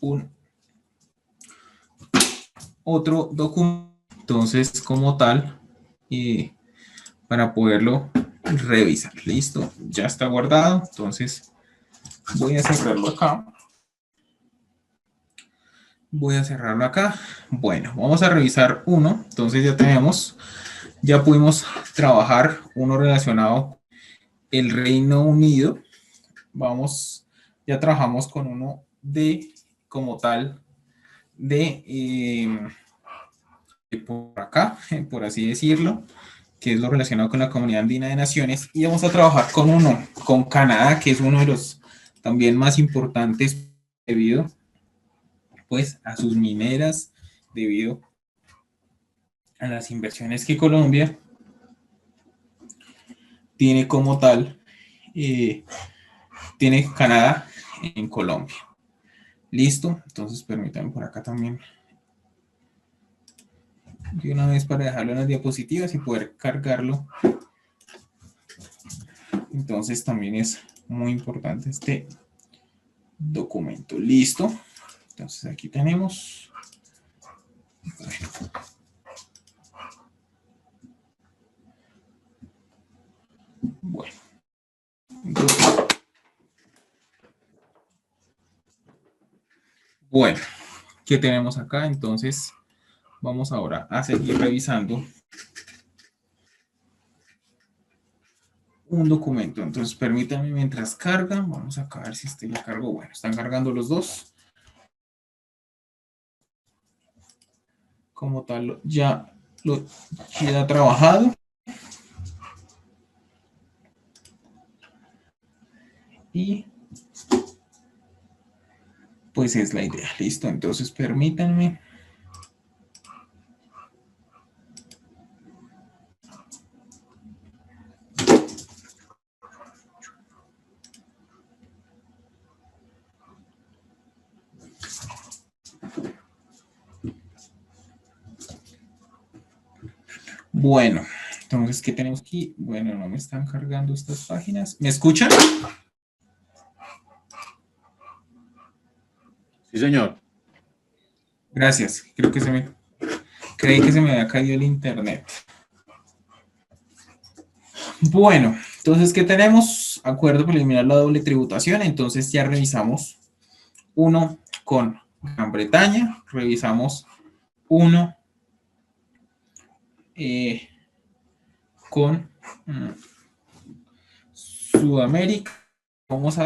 un otro documento, entonces como tal, para poderlo revisar. Listo, ya está guardado, entonces voy a cerrarlo acá. Voy a cerrarlo acá. Bueno, vamos a revisar uno, entonces ya pudimos trabajar uno relacionado el Reino Unido. Ya trabajamos con uno de, como tal, por acá, por así decirlo, que es lo relacionado con la Comunidad Andina de Naciones, y vamos a trabajar con uno, con Canadá, que es uno de los también más importantes debido, pues, a sus mineras, debido a las inversiones que Colombia tiene como tal, tiene Canadá en Colombia. Listo, entonces permítanme por acá también de una vez para dejarlo en las diapositivas y poder cargarlo. Entonces también es muy importante este documento. Listo. Entonces aquí tenemos. Bueno. Entonces, bueno, ¿qué tenemos acá? Entonces vamos ahora a seguir revisando un documento. Entonces permítanme mientras carga. Vamos a ver si este ya cargó. Bueno, están cargando los dos. Como tal, ya lo queda trabajado. Y pues es la idea. Listo. Entonces permítanme. Bueno, entonces, ¿qué tenemos aquí? Bueno, no me están cargando estas páginas. ¿Me escuchan? Sí, señor. Gracias. Creí que se me había caído el internet. Bueno, entonces, ¿qué tenemos? Acuerdo preliminar la doble tributación. Entonces ya revisamos uno con Gran Bretaña, revisamos uno con Sudamérica. Vamos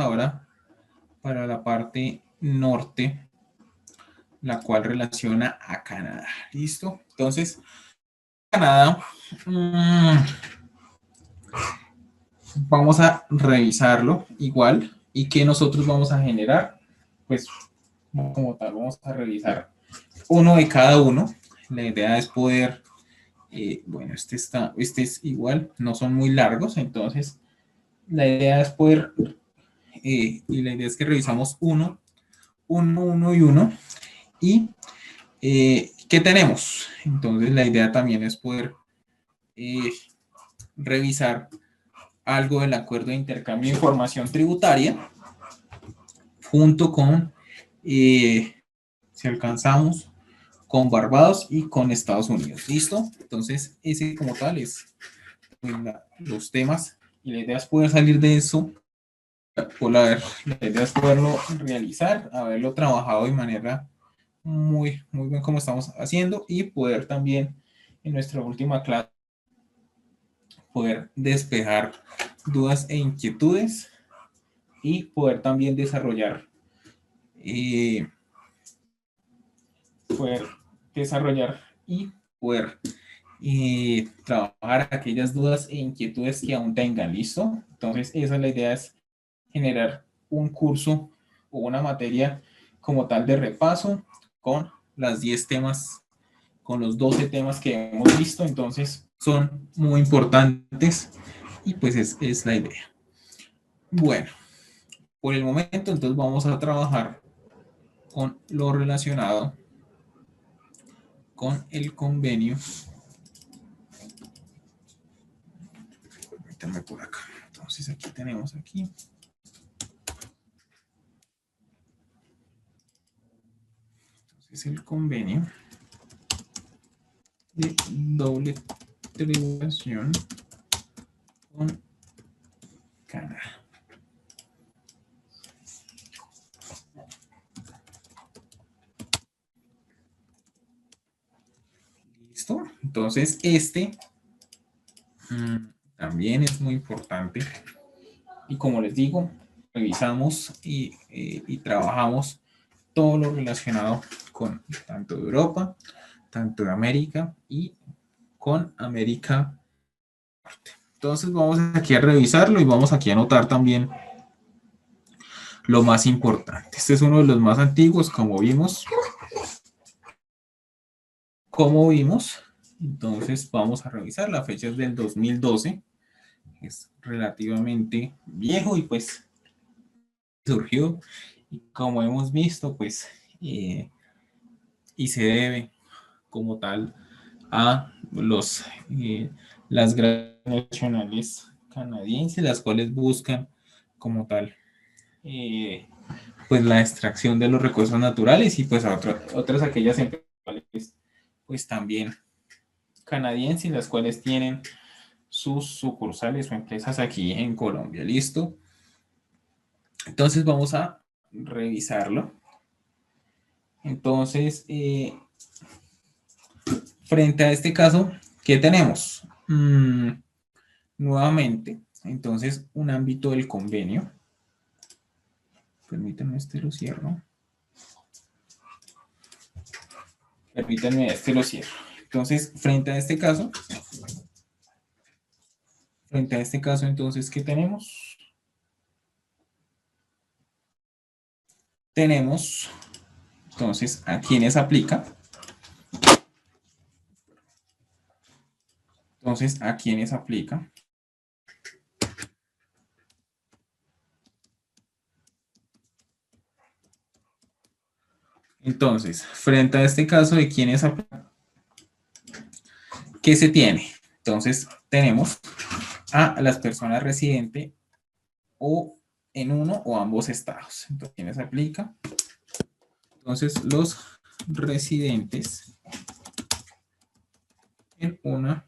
ahora para la parte norte, la cual relaciona a Canadá. ¿Listo? Entonces, Canadá, vamos a revisarlo igual. ¿Y qué nosotros vamos a generar? Pues, como tal, vamos a revisar uno de cada uno. La idea es poder, bueno, este es igual, no son muy largos, entonces la idea es poder, y la idea es que revisamos uno y uno. ¿Y qué tenemos? Entonces la idea también es poder revisar algo del acuerdo de intercambio de información tributaria junto con, si alcanzamos, con Barbados y con Estados Unidos. ¿Listo? Entonces ese como tal es los temas y la idea es poder salir de eso. La idea es poderlo realizar, haberlo trabajado de manera muy bien como estamos haciendo y poder también en nuestra última clase poder despejar dudas e inquietudes y poder también desarrollar poder desarrollar y poder trabajar aquellas dudas e inquietudes que aún tengan. ¿Listo? Entonces esa es la idea, es generar un curso o una materia como tal de repaso con las 10 temas, con los 12 temas que hemos visto. Entonces son muy importantes y pues es la idea. Bueno, por el momento entonces vamos a trabajar con lo relacionado con el convenio. Permítanme por acá. Entonces aquí tenemos aquí. Entonces el convenio de doble tributación con Canadá. ¿Listo? Entonces también es muy importante y como les digo, revisamos y trabajamos todo lo relacionado con tanto de Europa, tanto de América y con América Norte. Entonces vamos aquí a revisarlo y vamos aquí a anotar también lo más importante. Este es uno de los más antiguos, como vimos. Entonces vamos a revisar. La fecha es del 2012. Es relativamente viejo y pues surgió. Y como hemos visto, pues, y se debe como tal a las grandes nacionales canadienses, las cuales buscan como tal pues la extracción de los recursos naturales y pues a otras aquellas empresas pues también canadienses, las cuales tienen sus sucursales o empresas aquí en Colombia. ¿Listo? Entonces vamos a revisarlo. Entonces, frente a este caso, ¿qué tenemos? Nuevamente, entonces, un ámbito del convenio. Permítanme, lo cierro. Permítanme, lo cierro. Entonces, frente a este caso, entonces, ¿qué tenemos? Tenemos, entonces, ¿a quiénes aplica? Entonces, ¿a quiénes aplica? Entonces, frente a este caso de quiénes aplica, ¿qué se tiene? Entonces, tenemos a las personas residentes o en uno o ambos estados. Entonces, ¿quiénes aplica? Entonces, los residentes en una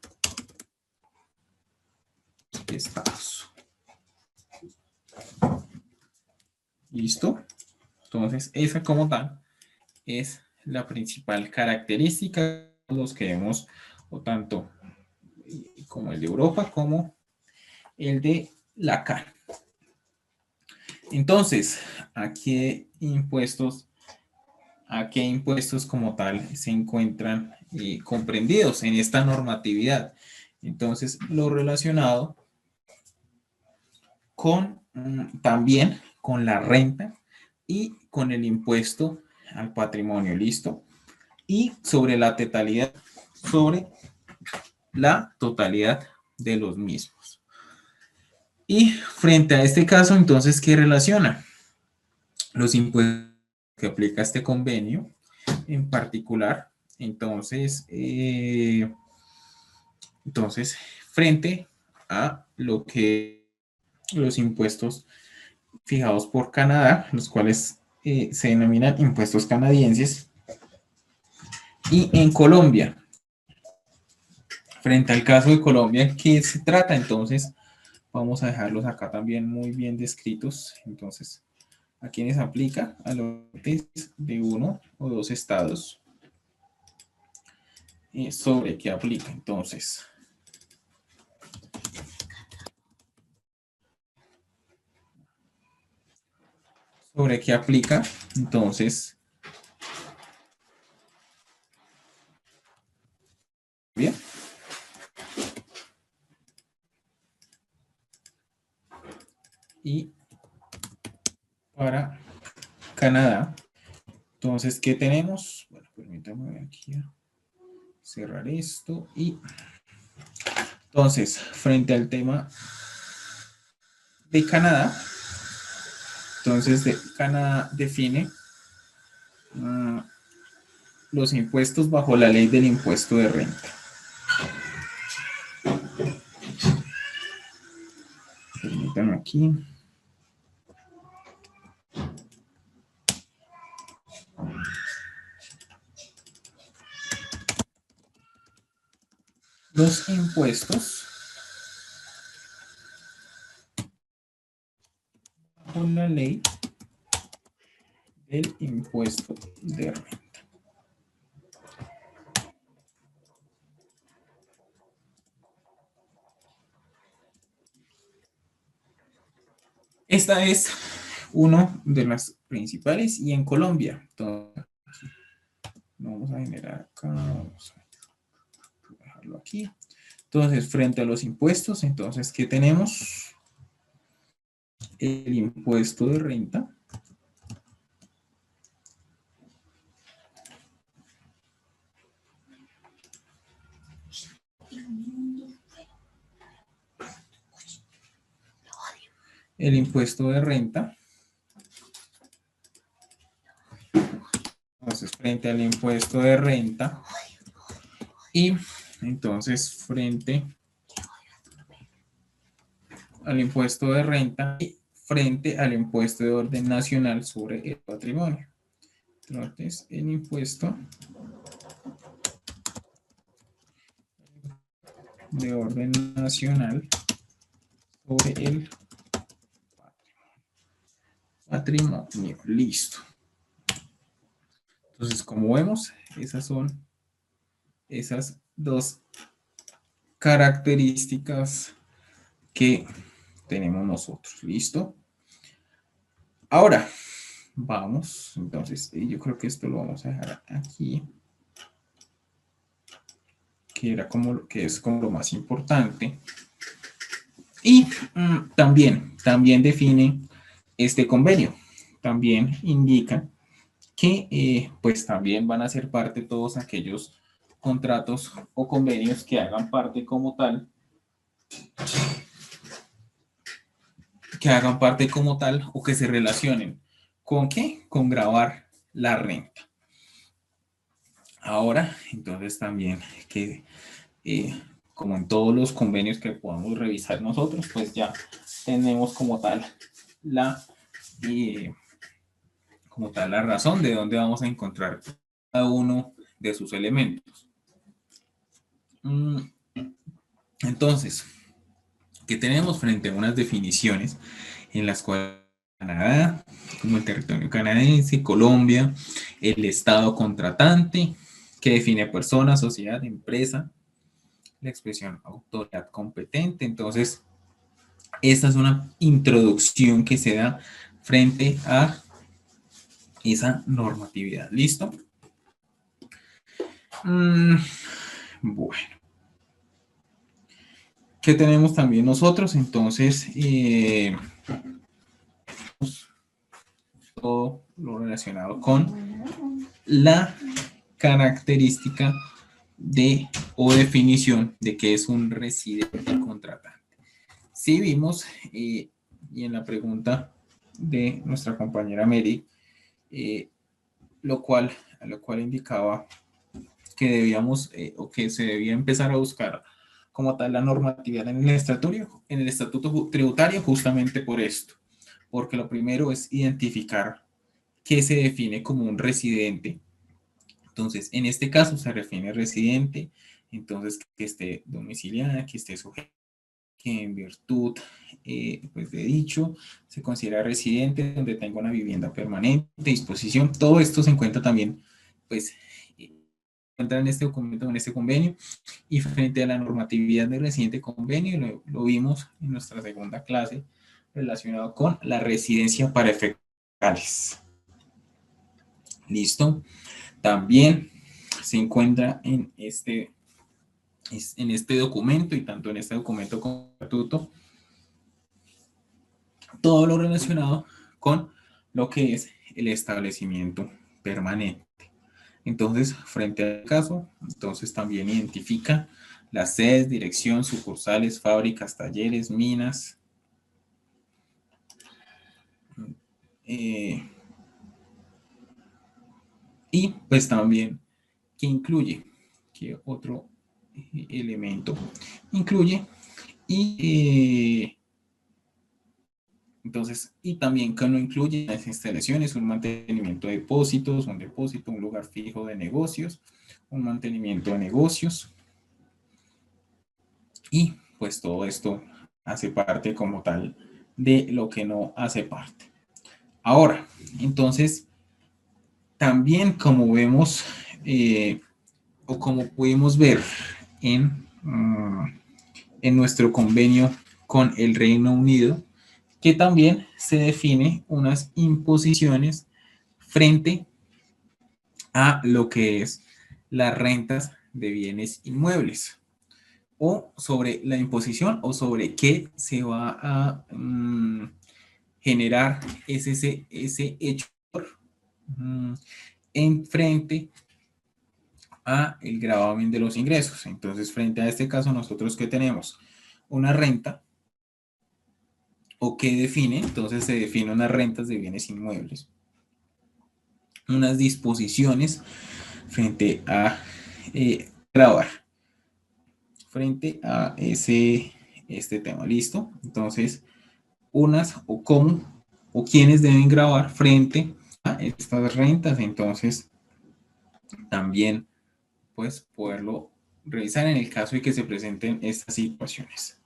estados. ¿Listo? Entonces, esa como tal es la principal característica. Los que vemos, o tanto como el de Europa como el de la CAN. Entonces, ¿a qué impuestos como tal se encuentran comprendidos en esta normatividad? Entonces, lo relacionado con también con la renta y con el impuesto al patrimonio, ¿listo? Y sobre la totalidad de los mismos. Y frente a este caso, entonces, ¿qué relaciona? Los impuestos que aplica este convenio en particular. Entonces, frente a lo que los impuestos fijados por Canadá, los cuales se denominan impuestos canadienses, y en Colombia, frente al caso de Colombia, ¿qué se trata? Entonces, vamos a dejarlos acá también muy bien descritos. Entonces, ¿a quiénes aplica? A los de uno o dos estados. ¿Sobre qué aplica? Entonces, ¿sobre qué aplica? Entonces, bien. Y para Canadá, entonces, ¿qué tenemos? Bueno, permítame aquí cerrar esto y entonces, frente al tema de Canadá, entonces Canadá define los impuestos bajo la ley del impuesto de renta. Permítanme aquí. Los impuestos bajo la ley del impuesto de renta. Esta es una de las principales y en Colombia. Entonces, vamos a generar acá, vamos a dejarlo aquí. Entonces, frente a los impuestos, entonces, ¿qué tenemos? El impuesto de renta. El impuesto de renta. Entonces, frente al impuesto de renta. Y entonces, frente al impuesto de renta y frente al impuesto de orden nacional sobre el patrimonio. Entonces, el impuesto de orden nacional sobre el patrimonio. Listo. Entonces, como vemos, esas son esas dos características que tenemos nosotros. ¿Listo? Ahora, vamos. Entonces, yo creo que esto lo vamos a dejar aquí. Que es como lo más importante. Y también define este convenio. También indica que pues también van a ser parte todos aquellos contratos o convenios que hagan parte como tal, o que se relacionen con ¿qué? Con gravar la renta. Ahora, entonces también que como en todos los convenios que podamos revisar nosotros, pues ya tenemos como tal la razón de dónde vamos a encontrar cada uno de sus elementos. Entonces, ¿qué tenemos frente a unas definiciones en las cuales Canadá, como el territorio canadiense, Colombia, el Estado contratante, que define persona, sociedad, empresa, la expresión autoridad competente? Entonces, esta es una introducción que se da frente a esa normatividad. ¿Listo? Bueno. ¿Qué tenemos también nosotros? Entonces, todo lo relacionado con la característica de o definición de qué es un residente contratante. Sí vimos, y en la pregunta de nuestra compañera Mary, lo cual indicaba que debíamos o que se debía empezar a buscar como tal la normatividad en el estatuto tributario, justamente por esto, porque lo primero es identificar qué se define como un residente. Entonces, en este caso se define residente, entonces que esté domiciliada, que esté sujeta, que en virtud pues de dicho se considera residente, donde tenga una vivienda permanente, disposición. Todo esto se encuentra también, pues, encuentra en este documento, en este convenio, y frente a la normatividad del reciente convenio, lo vimos en nuestra segunda clase relacionado con la residencia para efectos legales. ¿Listo? También se encuentra en este documento, y tanto en este documento como en el estatuto, todo lo relacionado con lo que es el establecimiento permanente. Entonces, frente al caso, entonces también identifica las sedes, dirección, sucursales, fábricas, talleres, minas, y pues también que incluye, que otro elemento incluye, y entonces, y también que no incluye las instalaciones, un mantenimiento de depósitos, un depósito, un lugar fijo de negocios, un mantenimiento de negocios, y pues todo esto hace parte como tal de lo que no hace parte. Ahora, entonces, también como vemos, o como pudimos ver en nuestro convenio con el Reino Unido, que también se define unas imposiciones frente a lo que es las rentas de bienes inmuebles, o sobre la imposición o sobre qué se va a generar ese hecho en frente a el gravamen de los ingresos. Entonces, frente a este caso, nosotros ¿qué tenemos? Una renta, o qué define, entonces se define unas rentas de bienes inmuebles, unas disposiciones frente a gravar, frente a este tema. ¿Listo? Entonces, unas o cómo o quiénes deben grabar frente a estas rentas. Entonces, también pues poderlo revisar en el caso de que se presenten estas situaciones.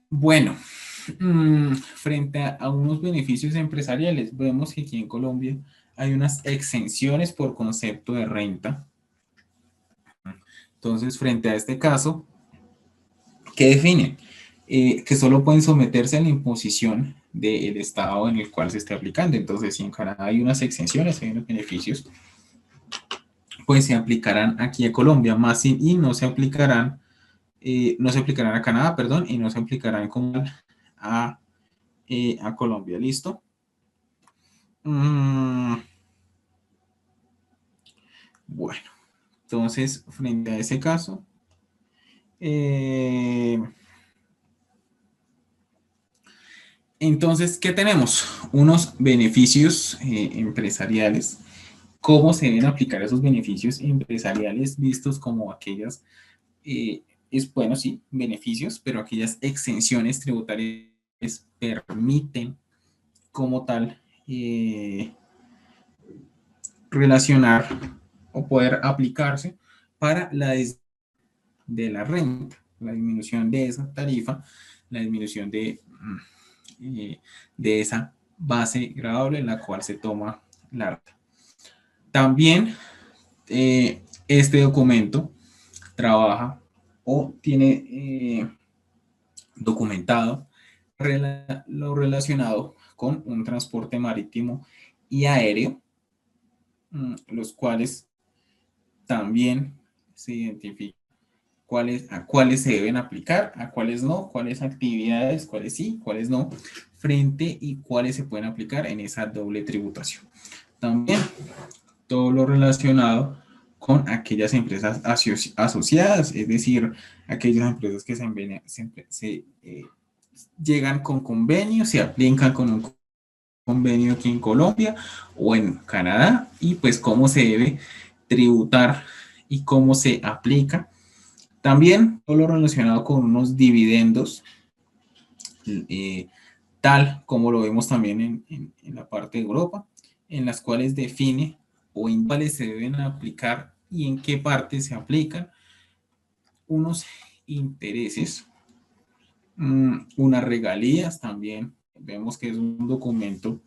Bueno, frente a unos beneficios empresariales, vemos que aquí en Colombia hay unas exenciones por concepto de renta. Entonces, frente a este caso, ¿qué definen? Que solo pueden someterse a la imposición del estado en el cual se esté aplicando. Entonces, si en Canadá hay unas exenciones, hay unos beneficios, pues se aplicarán aquí a Colombia, más y no se aplicarán, a Canadá, perdón, y no se aplicarán como a Colombia. ¿Listo? Bueno, entonces, frente a ese caso, entonces, ¿qué tenemos? Unos beneficios empresariales. ¿Cómo se deben aplicar esos beneficios empresariales vistos como aquellas es bueno, sí, beneficios, pero aquellas exenciones tributarias permiten como tal relacionar o poder aplicarse para de la renta, la disminución de esa tarifa, la disminución de esa base gradable en la cual se toma la renta. También este documento trabaja o tiene documentado lo relacionado con un transporte marítimo y aéreo, los cuales también se identifican a cuáles se deben aplicar, a cuáles no, cuáles actividades, cuáles sí, cuáles no, frente y cuáles se pueden aplicar en esa doble tributación. También todo lo relacionado con aquellas empresas asociadas, es decir, aquellas empresas que llegan con convenios, se aplican con un convenio aquí en Colombia o en Canadá, y pues cómo se debe tributar y cómo se aplica. También todo lo relacionado con unos dividendos, tal como lo vemos también en la parte de Europa, en las cuales define o en cuáles se deben aplicar y en qué parte se aplican unos intereses, unas regalías. También vemos que es un documento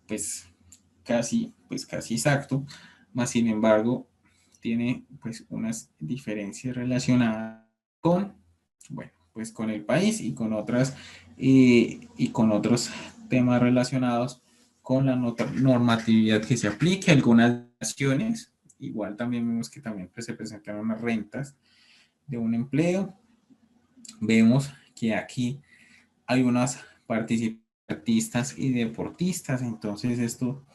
pues casi exacto, más sin embargo tiene pues unas diferencias relacionadas con, bueno, pues con el país y con otras y con otros temas relacionados con la normatividad que se aplique. Algunas naciones, igual también vemos que también pues, se presentan unas rentas de un empleo. Vemos que aquí hay unas participantes y deportistas, entonces esto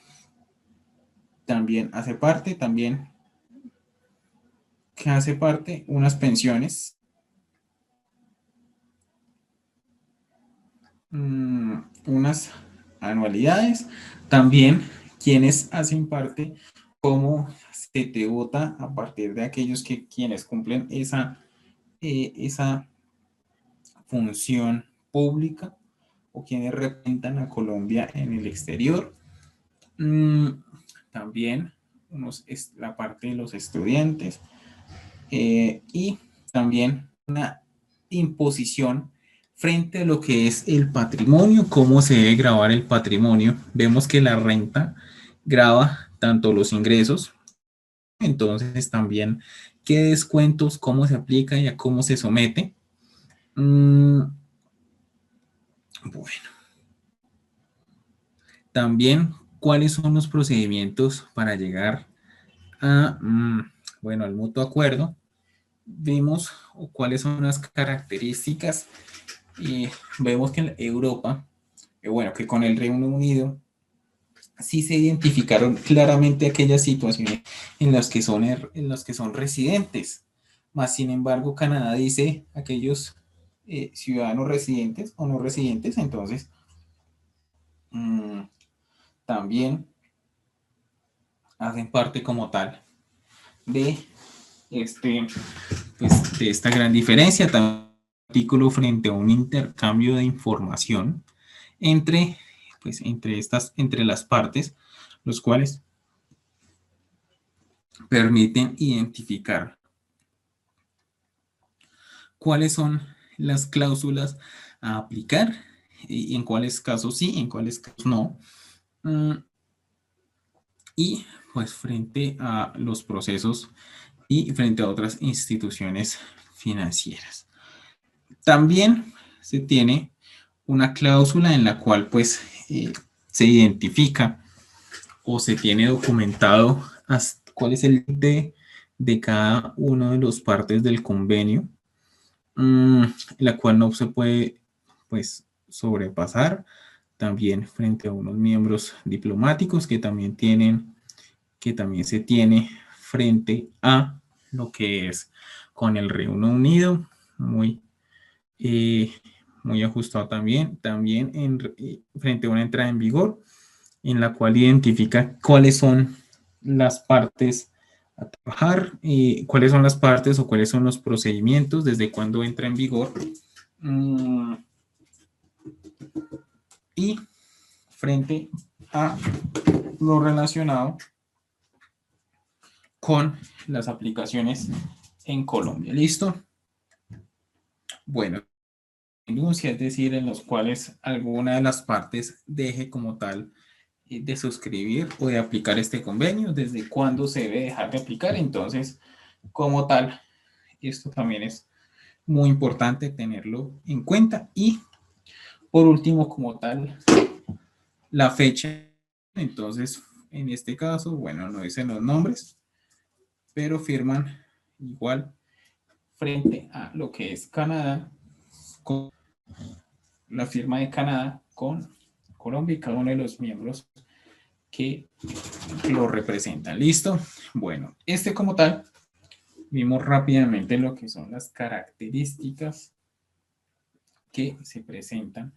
también hace parte, también que hace parte unas pensiones, unas anualidades, también quienes hacen parte, cómo se te vota a partir de aquellos quienes cumplen esa función pública o quienes representan a Colombia en el exterior. También la parte de los estudiantes y también una imposición frente a lo que es el patrimonio, cómo se debe grabar el patrimonio. Vemos que la renta grava tanto los ingresos, entonces también qué descuentos, cómo se aplica y a cómo se somete. Bueno, también cuáles son los procedimientos para llegar a, bueno, al mutuo acuerdo. Vimos cuáles son las características y vemos que en Europa, bueno, que con el Reino Unido sí se identificaron claramente aquellas situaciones en las que son residentes. Más sin embargo, Canadá dice aquellos ciudadanos residentes o no residentes, entonces también hacen parte como tal de de esta gran diferencia. También artículo frente a un intercambio de información entre las partes, los cuales permiten identificar cuáles son las cláusulas a aplicar y en cuáles casos sí, en cuáles casos no. Y pues frente a los procesos y frente a otras instituciones financieras. También se tiene una cláusula en la cual pues se identifica o se tiene documentado cuál es el límite de cada uno de los partes del convenio, la cual no se puede pues sobrepasar. También frente a unos miembros diplomáticos que también se tiene frente a lo que es con el Reino Unido, muy ajustado también frente a una entrada en vigor, en la cual identifica cuáles son las partes a trabajar, cuáles son las partes o cuáles son los procedimientos, desde cuándo entra en vigor. Y frente a lo relacionado con las aplicaciones en Colombia. ¿Listo? Bueno, denuncia, es decir, en los cuales alguna de las partes deje como tal de suscribir o de aplicar este convenio, desde cuándo se debe dejar de aplicar. Entonces, como tal, esto también es muy importante tenerlo en cuenta. Y por último, como tal, la fecha. Entonces, en este caso, bueno, no dicen los nombres, pero firman igual frente a lo que es Canadá, con la firma de Canadá con Colombia y cada uno de los miembros que lo representan. ¿Listo? Bueno, este como tal, vimos rápidamente lo que son las características que se presentan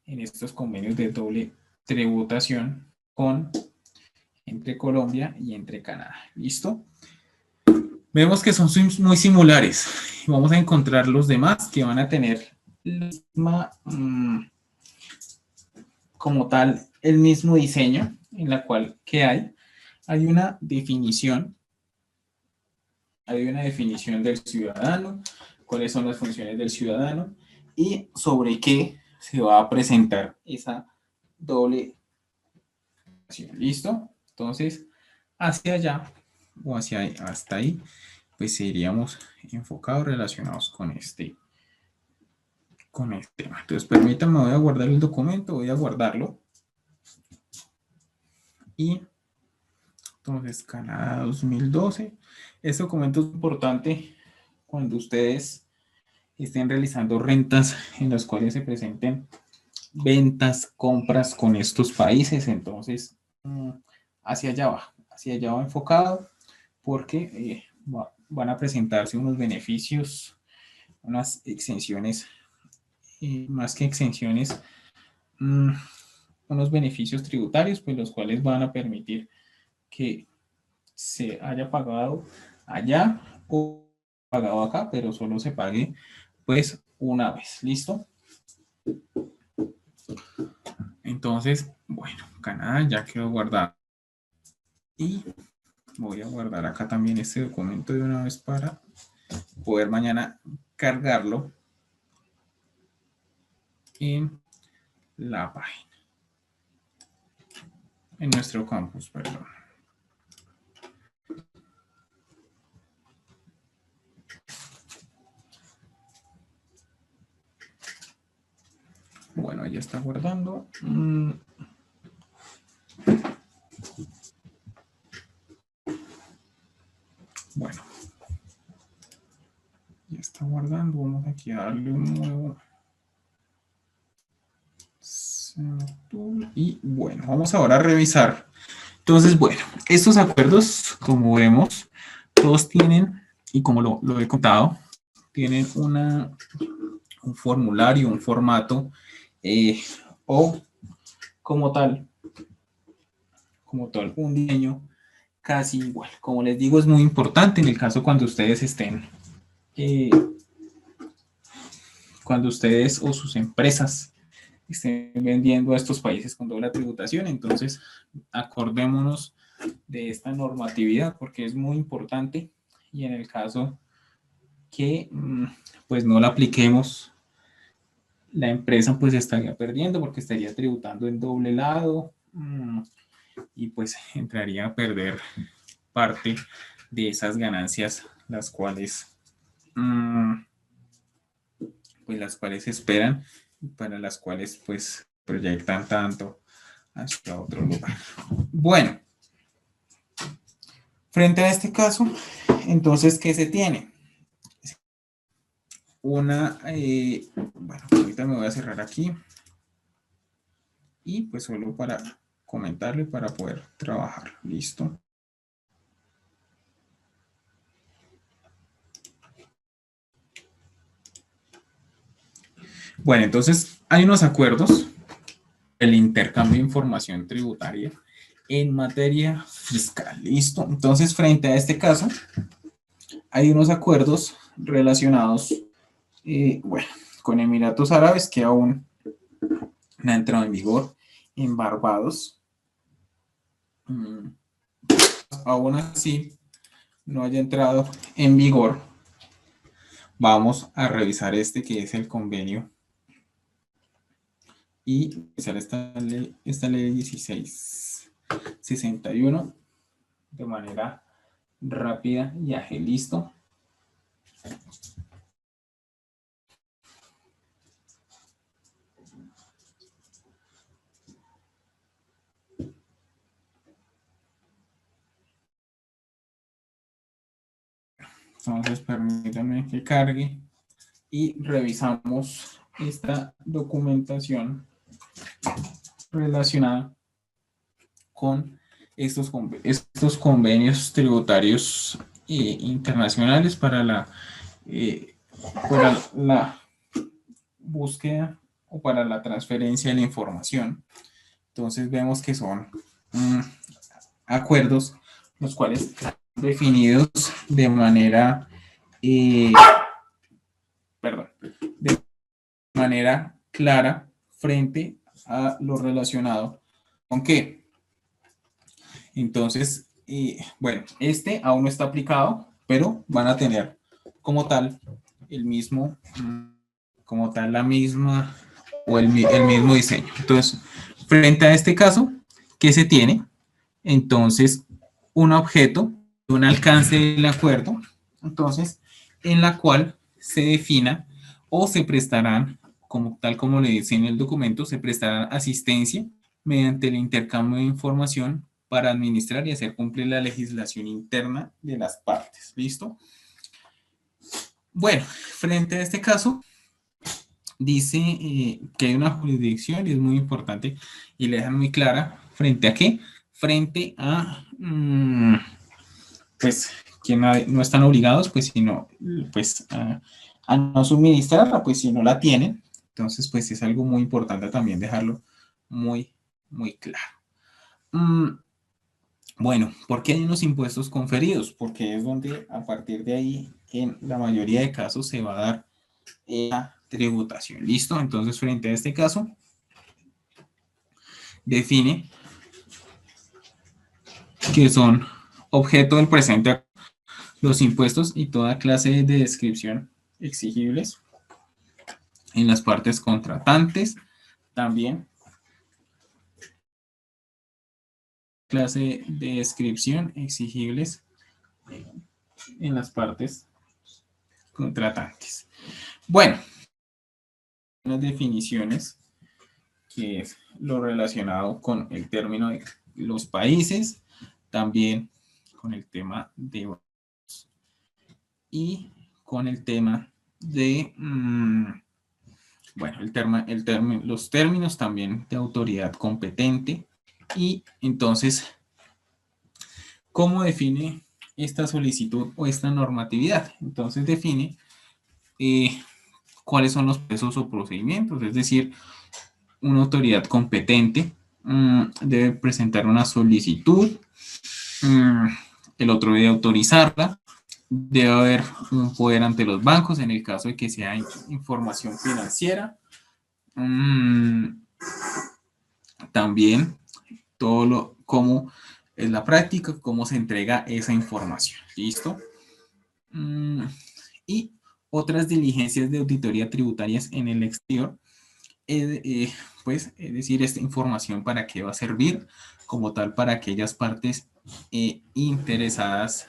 en estos convenios de doble tributación entre Colombia y entre Canadá. ¿Listo? Vemos que son muy similares. Vamos a encontrar los demás que van a tener la misma, como tal, el mismo diseño en la cual que hay una definición del ciudadano, cuáles son las funciones del ciudadano y sobre qué se va a presentar esa doble. ¿Listo? Entonces, hacia allá o hasta ahí, pues seríamos enfocados relacionados con este tema. Entonces, permítanme, voy a guardar el documento, voy a guardarlo. Y entonces, Canadá 2012. Este documento es importante cuando ustedes estén realizando rentas en las cuales se presenten ventas, compras con estos países. Entonces, hacia allá va enfocado, porque van a presentarse unos beneficios, unas exenciones, más que exenciones, unos beneficios tributarios, pues los cuales van a permitir que se haya pagado allá o pagado acá, pero solo se pague pues una vez. ¿Listo? Entonces, bueno, Canadá ya quedó guardado. Y voy a guardar acá también este documento de una vez para poder mañana cargarlo en la página, en nuestro campus, perdón. Bueno, ya está guardando. Bueno, ya está guardando. Vamos aquí a darle un nuevo. Y bueno, vamos ahora a revisar. Entonces, bueno, estos acuerdos, como vemos, todos tienen, y como lo he contado, tienen un formulario, un formato, o como tal, un diseño casi igual. Como les digo, es muy importante en el caso cuando ustedes estén, cuando ustedes o sus empresas estén vendiendo a estos países con doble tributación. Entonces, acordémonos de esta normatividad porque es muy importante, y en el caso que pues no la apliquemos, la empresa pues estaría perdiendo porque estaría tributando en doble lado, y pues entraría a perder parte de esas ganancias, las cuales esperan, y para las cuales pues proyectan tanto hacia otro lugar. Bueno, frente a este caso, entonces, ¿qué se tiene? Bueno, ahorita me voy a cerrar aquí y pues solo para comentarle para poder trabajar. ¿Listo? Bueno, entonces hay unos acuerdos, el intercambio de información tributaria en materia fiscal. ¿Listo? Entonces, frente a este caso, hay unos acuerdos relacionados, bueno, con Emiratos Árabes que aún no ha entrado en vigor, en Barbados. Aún así, no haya entrado en vigor, vamos a revisar este que es el convenio y revisar esta ley 1661 de manera rápida y ágil. ¿Listo? Entonces, permítanme que cargue y revisamos esta documentación relacionada con estos convenios tributarios internacionales para la búsqueda o para la transferencia de la información. Entonces vemos que son acuerdos los cuales están definidos de manera de manera clara frente a lo relacionado con qué. Entonces, bueno, este aún no está aplicado, pero van a tener como tal el mismo, como tal la misma o el mismo diseño. Entonces, frente a este caso, ¿qué se tiene? Entonces, un objeto, un alcance del acuerdo, entonces, en la cual se defina o se prestarán, como tal como le dice en el documento, se prestarán asistencia mediante el intercambio de información para administrar y hacer cumplir la legislación interna de las partes. ¿Listo? Bueno, frente a este caso, dice que hay una jurisdicción y es muy importante y le dejan muy clara frente a qué, frente a pues que no están obligados pues sino pues a no suministrarla pues si no la tienen. Entonces pues es algo muy importante también dejarlo muy claro. Bueno, ¿por qué hay unos impuestos conferidos? Porque es donde a partir de ahí en la mayoría de casos se va a dar la tributación. ¿Listo? Entonces, frente a este caso, define que son objeto del presente los impuestos y toda clase de descripción exigibles en las partes contratantes. También clase de descripción exigibles en las partes contratantes. Bueno, las definiciones que es lo relacionado con el término de los países, también con el tema de y con el tema de bueno, los términos también de autoridad competente. Y entonces, ¿cómo define esta solicitud o esta normatividad? Entonces define cuáles son los procesos o procedimientos, es decir, una autoridad competente debe presentar una solicitud, el otro debe autorizarla, debe haber un poder ante los bancos en el caso de que sea información financiera, también cómo es la práctica, cómo se entrega esa información. ¿Listo? Y otras diligencias de auditoría tributarias en el exterior, pues, es decir, esta información para qué va a servir, como tal, para aquellas partes interesadas,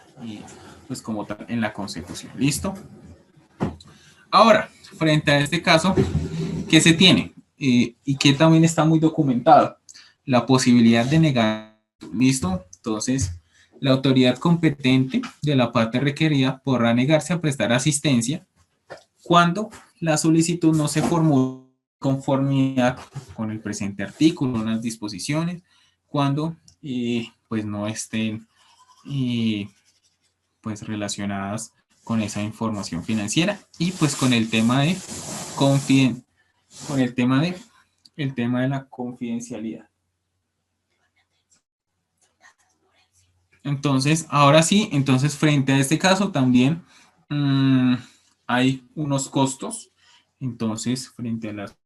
pues, como tal, en la consecución. ¿Listo? Ahora, frente a este caso, ¿qué se tiene? Y que también está muy documentado, la posibilidad de negar. ¿Listo? Entonces, la autoridad competente de la parte requerida podrá negarse a prestar asistencia cuando la solicitud no se formule conformidad con el presente artículo, unas disposiciones, cuando pues no estén pues relacionadas con esa información financiera y pues con el tema de el tema de la confidencialidad. Entonces, ahora sí, entonces frente a este caso también hay unos costos. Entonces, frente a las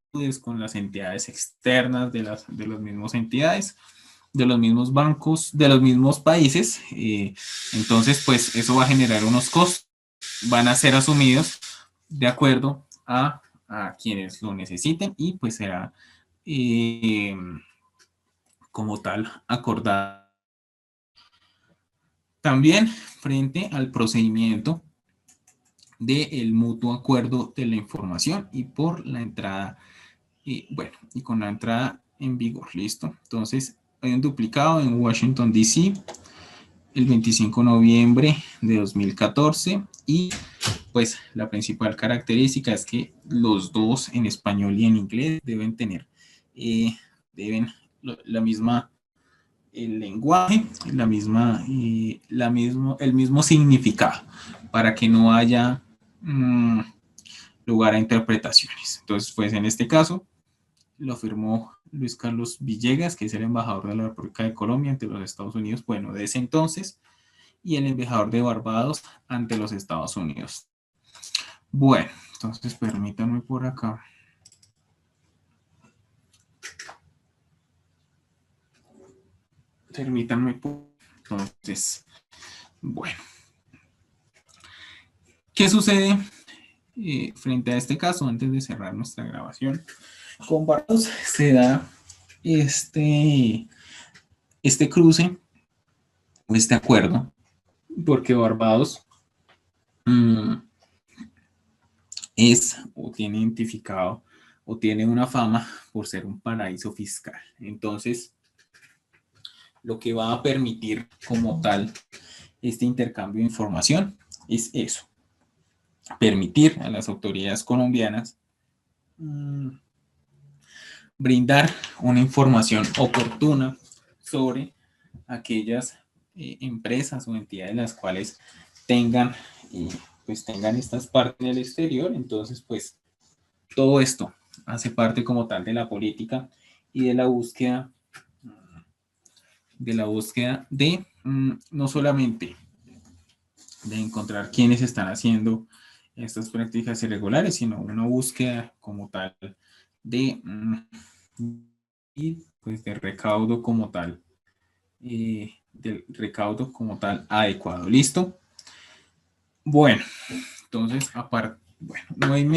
con las entidades externas de las mismas entidades, de los mismos bancos, de los mismos países, entonces, pues eso va a generar unos costos, van a ser asumidos de acuerdo a quienes lo necesiten y pues será como tal acordado. También frente al procedimiento del mutuo acuerdo de la información y por la entrada, bueno, y con la entrada en vigor, listo. Entonces, hay un duplicado en Washington, D.C., el 25 de noviembre de 2014 y pues la principal característica es que los dos en español y en inglés deben tener, deben la misma el lenguaje, el mismo significado, para que no haya lugar a interpretaciones. Entonces, pues en este caso, lo firmó Luis Carlos Villegas, que es el embajador de la República de Colombia ante los Estados Unidos, bueno, de ese entonces, y el embajador de Barbados ante los Estados Unidos. Bueno, entonces permítanme por acá. Permítanme por... Entonces, bueno. ¿Qué sucede frente a este caso? Antes de cerrar nuestra grabación, con Barbados se da este cruce, este acuerdo, porque Barbados es o tiene identificado o tiene una fama por ser un paraíso fiscal. Entonces, lo que va a permitir como tal este intercambio de información es eso, permitir a las autoridades colombianas brindar una información oportuna sobre aquellas empresas o entidades las cuales tengan, pues tengan estas partes en el exterior. Entonces, pues todo esto hace parte como tal de la política y de la búsqueda de no solamente de encontrar quiénes están haciendo estas prácticas irregulares, sino una búsqueda como tal de y pues de recaudo como tal, del recaudo como tal adecuado. ¿Listo? Bueno, entonces, aparte, bueno, no hay